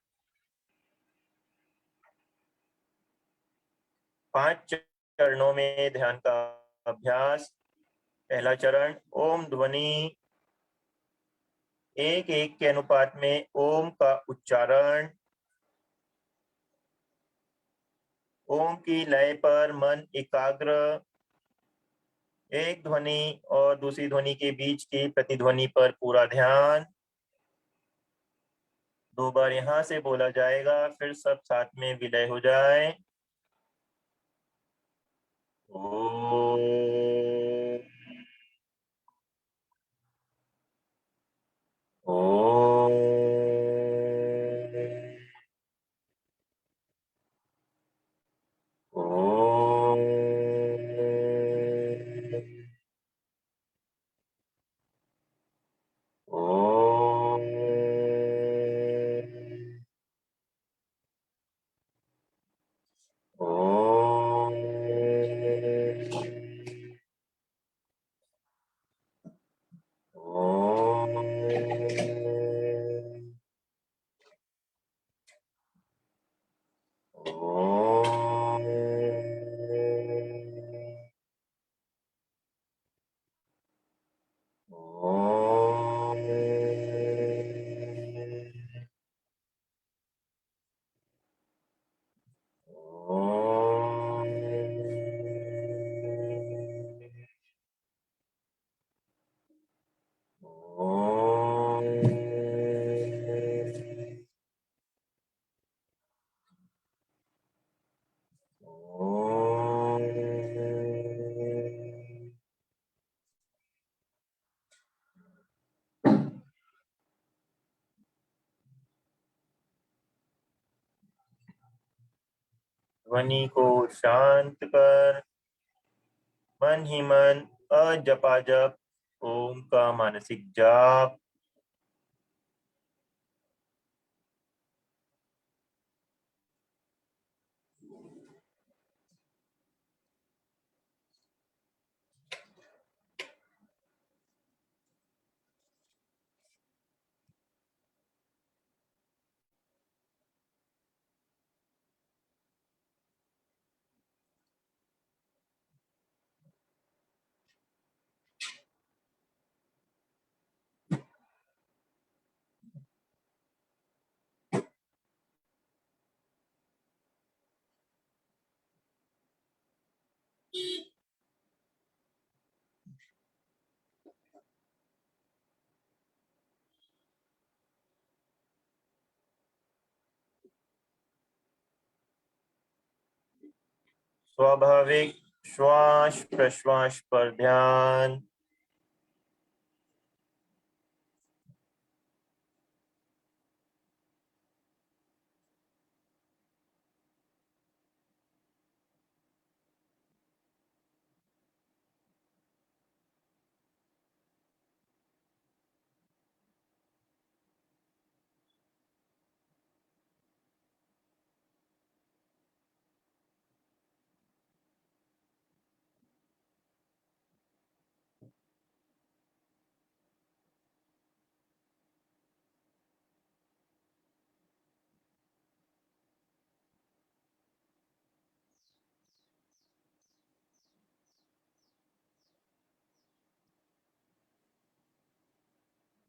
5 चरणों में ध्यान का अभ्यास। पहला चरण ओम ध्वनि। 1 1 के अनुपात में ओम का उच्चारण। ओम की लय पर मन एकाग्र। एक ध्वनि और दूसरी ध्वनि के बीच की प्रतिध्वनि पर पूरा ध्यान। 2 बार यहाँ से बोला जाएगा, फिर सब साथ में विलय हो जाए। ओम। ओम। ओम। ओम। ओम। ओम। ध्वनि को शांत कर मन ही मन अजपाजप ओम का मानसिक जाप। स्वाभाविक श्वास प्रश्वास पर ध्यान।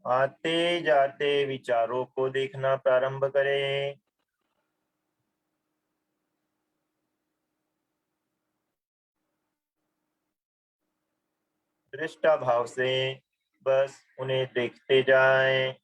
आते जाते विचारों को देखना प्रारंभ करें। दृष्टा भाव से बस उन्हें देखते जाएं।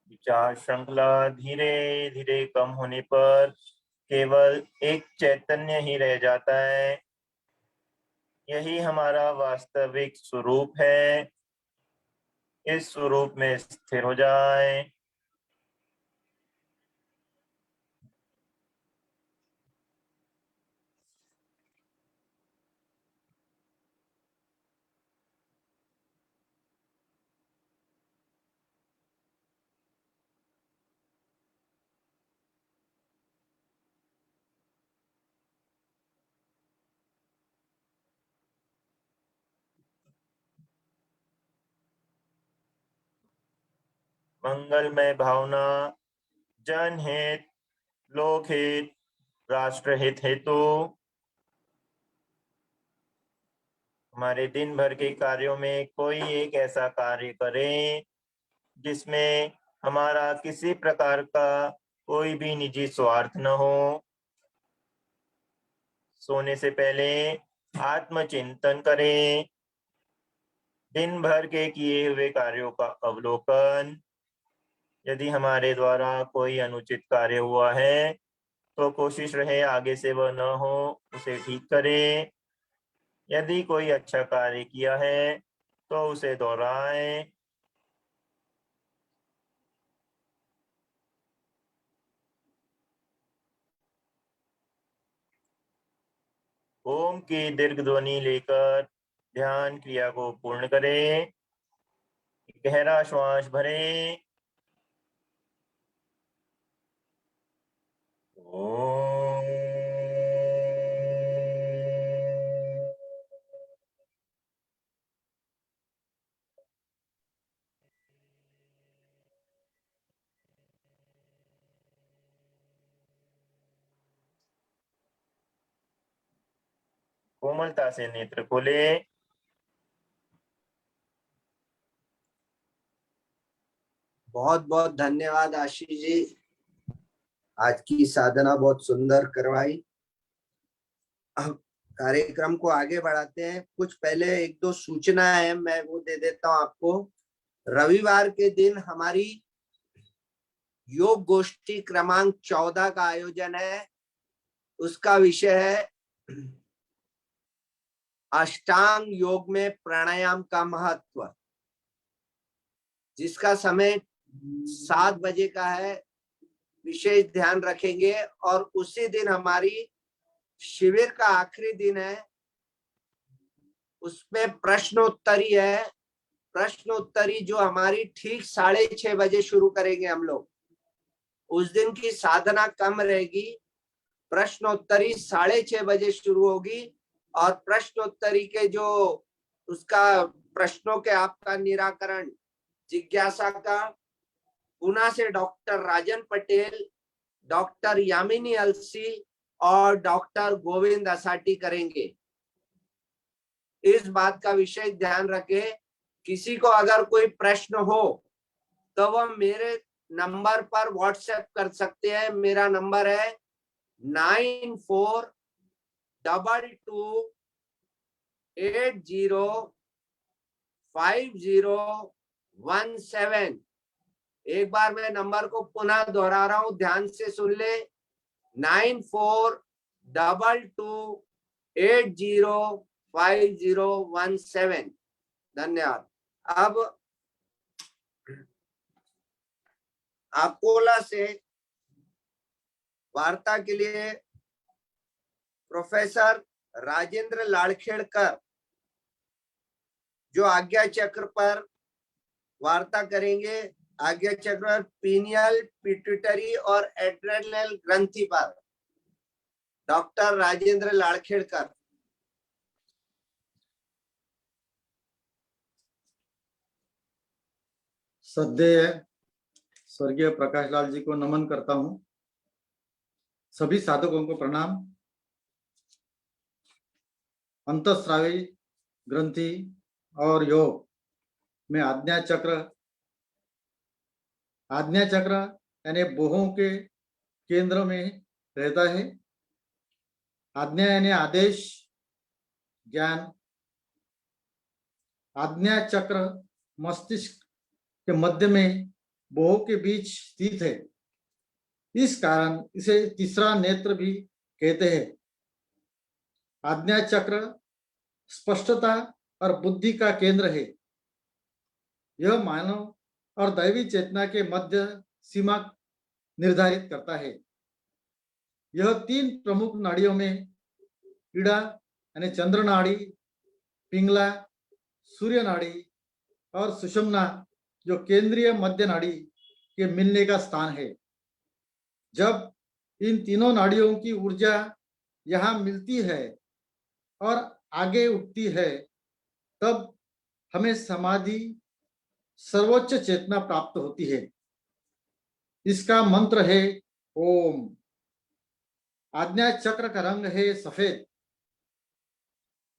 विचार श्रृंखला धीरे धीरे कम होने पर केवल एक चैतन्य ही रह जाता है। यही हमारा वास्तविक स्वरूप है। इस स्वरूप में स्थिर हो जाए। मंगलमय भावना, जनहित, लोकहित, राष्ट्रहित हेतु हमारे दिन भर के कार्यों में कोई एक ऐसा कार्य करें जिसमें हमारा किसी प्रकार का कोई भी निजी स्वार्थ न हो। सोने से पहले आत्मचिंतन करें, दिन भर के किए हुए कार्यों का अवलोकन। यदि हमारे द्वारा कोई अनुचित कार्य हुआ है तो कोशिश रहे आगे से वह न हो, उसे ठीक करें। यदि कोई अच्छा कार्य किया है तो उसे दोहराएं। ओम की दीर्घ ध्वनि लेकर ध्यान क्रिया को पूर्ण करें। गहरा श्वास भरें। ओम। कोमलता से नेत्र खोले। बहुत बहुत धन्यवाद आशीष जी, आज की साधना बहुत सुंदर करवाई। अब कार्यक्रम को आगे बढ़ाते हैं। कुछ पहले एक दो सूचना है, मैं वो दे देता हूं आपको। रविवार के दिन हमारी योग गोष्ठी क्रमांक 14 का आयोजन है। उसका विषय है अष्टांग योग में प्राणायाम का महत्व, जिसका समय 7 बजे का है। विशेष ध्यान रखेंगे। और उसी दिन हमारी शिविर का आखिरी दिन है, उसमें प्रश्नोत्तरी है। प्रश्नोत्तरी जो हमारी ठीक 6:30 बजे शुरू करेंगे हम लोग। उस दिन की साधना कम रहेगी। प्रश्नोत्तरी 6:30 बजे शुरू होगी और प्रश्नोत्तरी के जो उसका प्रश्नों के आपका निराकरण, जिज्ञासा का पुणे से डॉक्टर राजन पटेल, डॉक्टर यामिनी अलसी और डॉक्टर गोविंद असाटी करेंगे। इस बात का विशेष ध्यान रखें। किसी को अगर कोई प्रश्न हो तो वह मेरे नंबर पर व्हाट्सएप कर सकते हैं। मेरा नंबर है 9422805017। एक बार मैं नंबर को पुनः दोहरा रहा हूं, ध्यान से सुन ले। 9422805017। धन्यवाद। अब अकोला से वार्ता के लिए प्रोफेसर राजेंद्र लाड़खेड़कर जो आज्ञा चक्र पर वार्ता करेंगे। आज्ञा चक्र पीनियल, पिट्यूटरी और एड्रेनल ग्रंथि पर डॉक्टर राजेंद्र लाड़खेड़कर। श्रद्धेय स्वर्गीय प्रकाश लाल जी को नमन करता हूं। सभी साधकों को प्रणाम। अंतःस्रावी ग्रंथि और योग में आज्ञा चक्र यानी बोहों के केंद्र में रहता है। आज्ञा यानी आदेश, ज्ञान। आज्ञा चक्र मस्तिष्क के मध्य में बोहों के बीच स्थित है। इस कारण इसे तीसरा नेत्र भी कहते हैं। आज्ञा चक्र स्पष्टता और बुद्धि का केंद्र है। यह मानव और दैवी चेतना के मध्य सीमा निर्धारित करता है। यह 3 प्रमुख नाड़ियों में ईड़ा यानी चंद्र नाड़ी, पिंगला सूर्य नाड़ी और सुषुम्ना जो केंद्रीय मध्य नाड़ी के मिलने का स्थान है। जब इन तीनों नाड़ियों की ऊर्जा यहाँ मिलती है और आगे उठती है, तब हमें समाधि, सर्वोच्च चेतना प्राप्त होती है। इसका मंत्र है ओम। आज्ञा चक्र का रंग है सफेद।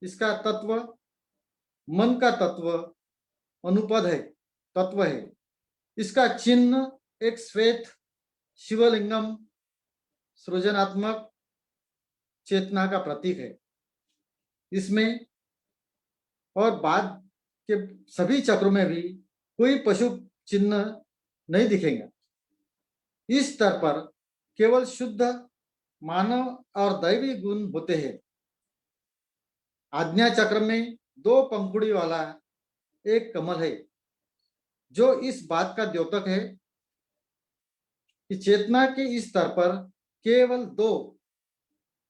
इसका तत्व मन का तत्व अनुपद है, तत्व है। इसका चिन्ह एक श्वेत शिवलिंगम सृजनात्मक चेतना का प्रतीक है। इसमें और बाद के सभी चक्रों में भी कोई पशु चिन्ह नहीं दिखेंगे। इस स्तर पर केवल शुद्ध मानव और दैवी गुण होते हैं। आज्ञा चक्र में 2 पंखुड़ी वाला एक कमल है, जो इस बात का द्योतक है कि चेतना के इस स्तर पर केवल 2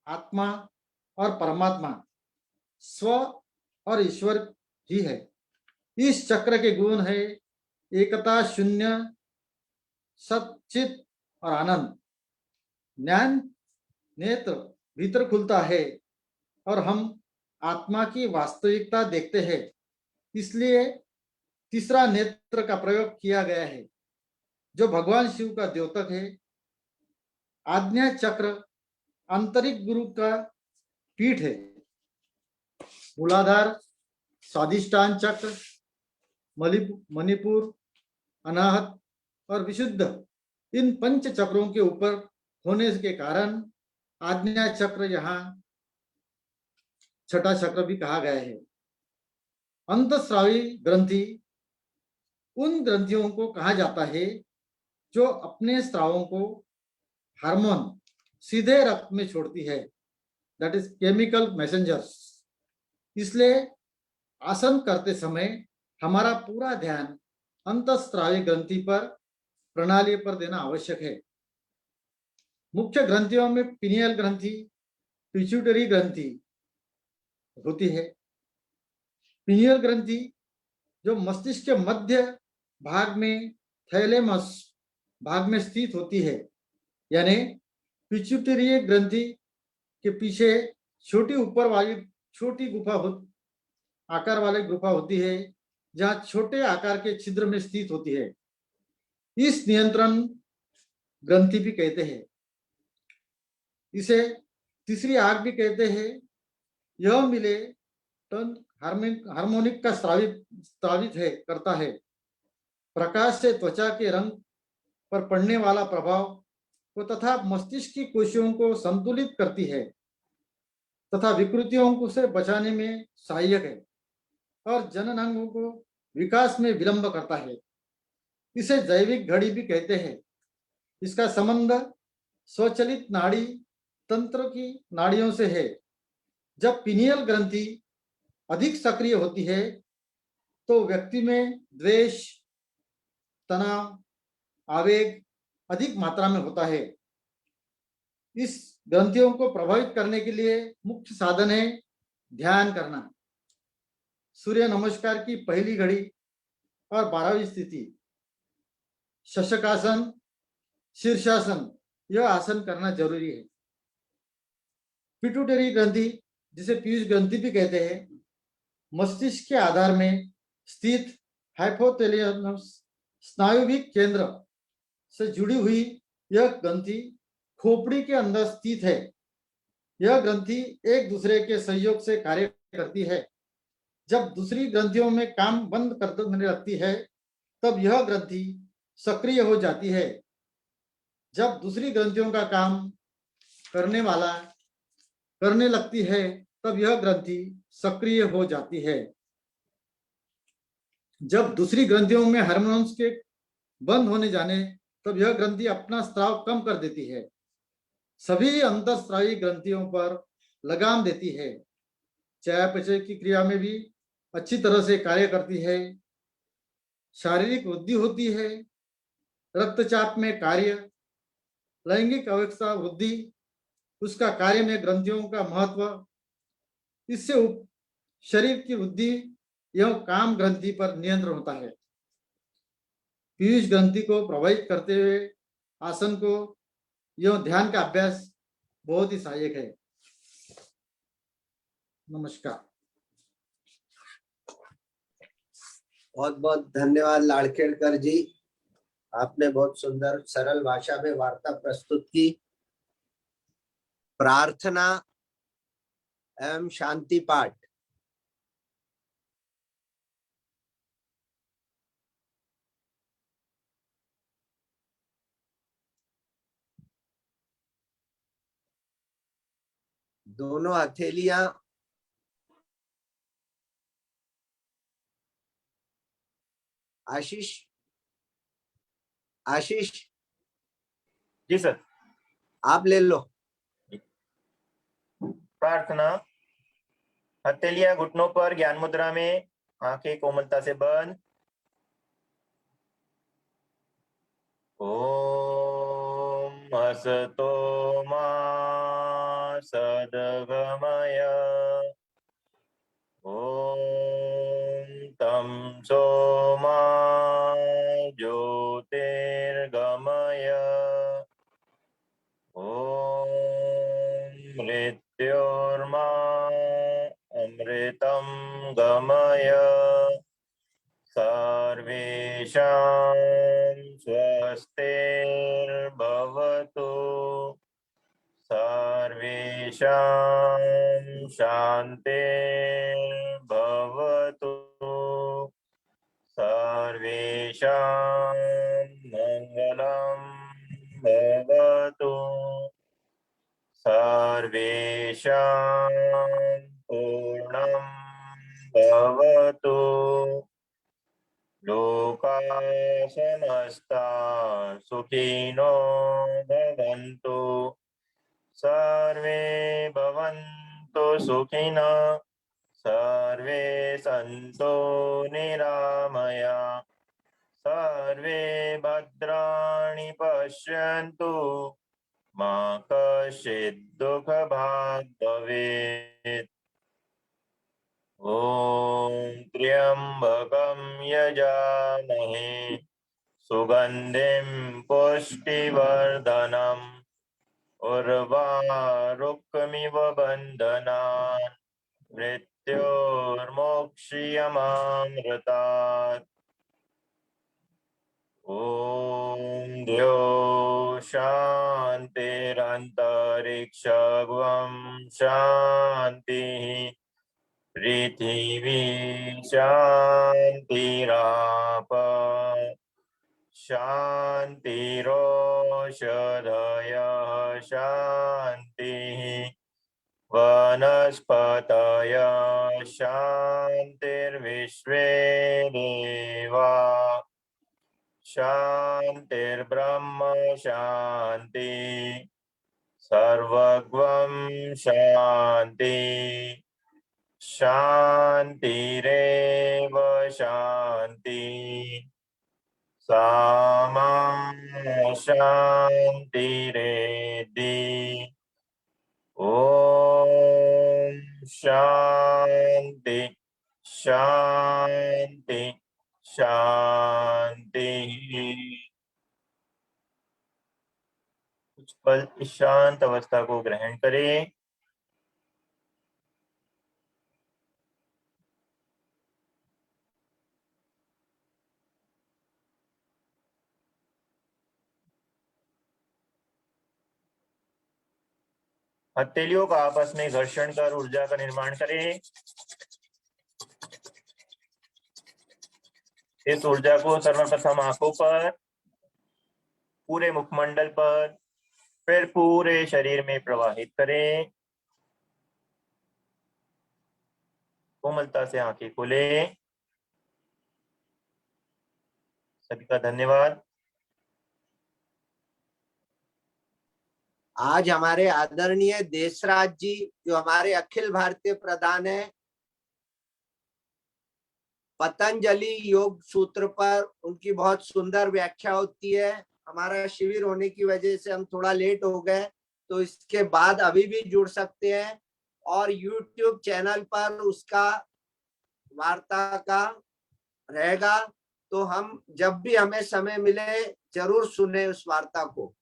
आत्मा और परमात्मा, स्व और ईश्वर ही है। इस चक्र के गुण है एकता, शून्य, सच्चित और आनंद। ज्ञान नेत्र भीतर खुलता है और हम आत्मा की वास्तविकता देखते हैं। इसलिए तीसरा नेत्र का प्रयोग किया गया है, जो भगवान शिव का द्योतक है। आज्ञा चक्र आंतरिक गुरु का पीठ है। मूलाधार, स्वादिष्टान चक्र, मणिपुर, अनाहत और विशुद्ध, इन 5 चक्रों के ऊपर होने के कारण आज्ञा चक्र यहाँ छठा चक्र भी कहा गया है। अंतःस्रावी ग्रंथि उन ग्रंथियों को कहा जाता है जो अपने स्रावों को हार्मोन सीधे रक्त में छोड़ती है, दैट इज केमिकल मैसेंजर्स। इसलिए आसन करते समय हमारा पूरा ध्यान अंतःस्रावी ग्रंथि पर, प्रणाली पर देना आवश्यक है। मुख्य ग्रंथियों में पिनियल ग्रंथि, पिट्यूटरी ग्रंथि होती है। पिनियल ग्रंथि जो मस्तिष्क के मध्य भाग में थैलेमस भाग में स्थित होती है, यानी पिट्यूटरी ग्रंथि के पीछे छोटी ऊपर वाली छोटी गुफा आकार वाली गुफा होती है, जहां छोटे आकार के छिद्र में स्थित होती है। इस नियंत्रण ग्रंथि भी कहते हैं। इसे तीसरी आग भी कहते हैं। यह मिले टन हार्मोनिक का स्रावित है करता है। प्रकाश से त्वचा के रंग पर पड़ने वाला प्रभाव को तथा मस्तिष्क की कोशिकाओं को संतुलित करती है तथा विकृतियों को से बचाने में सहायक है और जननांगों को विकास में विलंब करता है। इसे जैविक घड़ी भी कहते हैं। इसका संबंध स्वचालित नाड़ी तंत्र की नाड़ियों से है। जब पिनियल ग्रंथि अधिक सक्रिय होती है तो व्यक्ति में द्वेष, तनाव, आवेग अधिक मात्रा में होता है। इस ग्रंथियों को प्रभावित करने के लिए मुख्य साधन है ध्यान करना। सूर्य नमस्कार की पहली घड़ी और 12वीं स्थिति, शशकासन, शीर्षासन, यह आसन करना जरूरी है। पिट्यूटरी ग्रंथि, जिसे पीयूष ग्रंथि भी कहते हैं, मस्तिष्क के आधार में स्थित हाइपोथैलेमस स्नायुविक केंद्र से जुड़ी हुई यह ग्रंथि खोपड़ी के अंदर स्थित है। यह ग्रंथि एक दूसरे के सहयोग से कार्य करती है। जब दूसरी ग्रंथियों में काम बंद करने लगती है तब यह ग्रंथि सक्रिय हो जाती है। जब दूसरी ग्रंथियों का काम करने लगती है तब यह ग्रंथि सक्रिय हो जाती है। जब दूसरी ग्रंथियों में हार्मोन्स के बंद होने जाने तब यह ग्रंथि अपना स्राव कम कर देती है। सभी अंतःस्रावी ग्रंथियों पर लगाम देती है। चयापचय की क्रिया में भी अच्छी तरह से कार्य करती है। शारीरिक वृद्धि होती है। रक्तचाप में कार्य, लैंगिक अवस्था वृद्धि, उसका कार्य में ग्रंथियों का महत्व, इससे शरीर की वृद्धि एवं काम ग्रंथि पर नियंत्रण होता है। पीयूष ग्रंथि को प्रभावित करते हुए आसन को यह ध्यान का अभ्यास बहुत ही सहायक है। नमस्कार। बहुत बहुत धन्यवाद लाड़खेड़कर जी। आपने बहुत सुंदर सरल भाषा में वार्ता प्रस्तुत की। प्रार्थना एवं शांति पाठ। दोनों हथेलियां आशीष आशीष जी सर। आप ले लो। प्रार्थना। हथेलियां घुटनों पर ज्ञान मुद्रा में, आंखें कोमलता से बंद। ओम असतो मा सद्गमय। ओम तमसो मा ज्योतिर्गमय। ओम मृत्योर्मा अमृतं गमय। सर्वेषां स्वस्तिर्भवतु। सर्वेषां शान्तिर्भवतु। सर्वेषां मङ्गलं भवतु। सर्वेषां पूर्णं भवतु। लोकाः समस्ता सुखिनो भवन्तु। सर्वे भवन्तु सुखिनः। सर्वे सन्तु निरामया। सर्वे भद्राणि पश्यन्तु। मा कश्चित् दुःखभाग् भवेत्। ॐ त्र्यम्बकं यजामहे सुगन्धिं पुष्टिवर्धनम् उर्वारुकमिव बन्धनान् मृत्योर्मोक्ष्यमामृतात्। ॐ द्यो शान्तिरन्तरिक्षगं शान्तिः। पृथिवी शान्तिराप शान्तिरोषधयः शान्तिः। वनस्पतयः शान्तिर्विश्वे देवा शान्तिर्ब्रह्म शान्ति। सर्वगं शान्ति। शान्तिरेव शान्ति। सामा शान्तिरेधि। ॐ शान्ति शान्ति शान्ति। कुछ पल इस शांत अवस्था को ग्रहण करें। हथेलियों का आपस में घर्षण कर ऊर्जा का निर्माण करें। इस ऊर्जा को सर्वप्रथम आंखों पर, पूरे मुखमंडल पर, फिर पूरे शरीर में प्रवाहित करें। कोमलता से आंखें खोलें। सभी का धन्यवाद। आज हमारे आदरणीय देशराज जी, जो हमारे अखिल भारतीय प्रधान है, पतंजलि योग सूत्र पर उनकी बहुत सुंदर व्याख्या होती है। हमारा शिविर होने की वजह से हम थोड़ा लेट हो गए, तो इसके बाद अभी भी जुड़ सकते हैं और YouTube चैनल पर उसका वार्ता का रहेगा। तो हम जब भी हमें समय मिले जरूर सुने उस वार्ता को।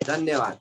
धन्यवाद।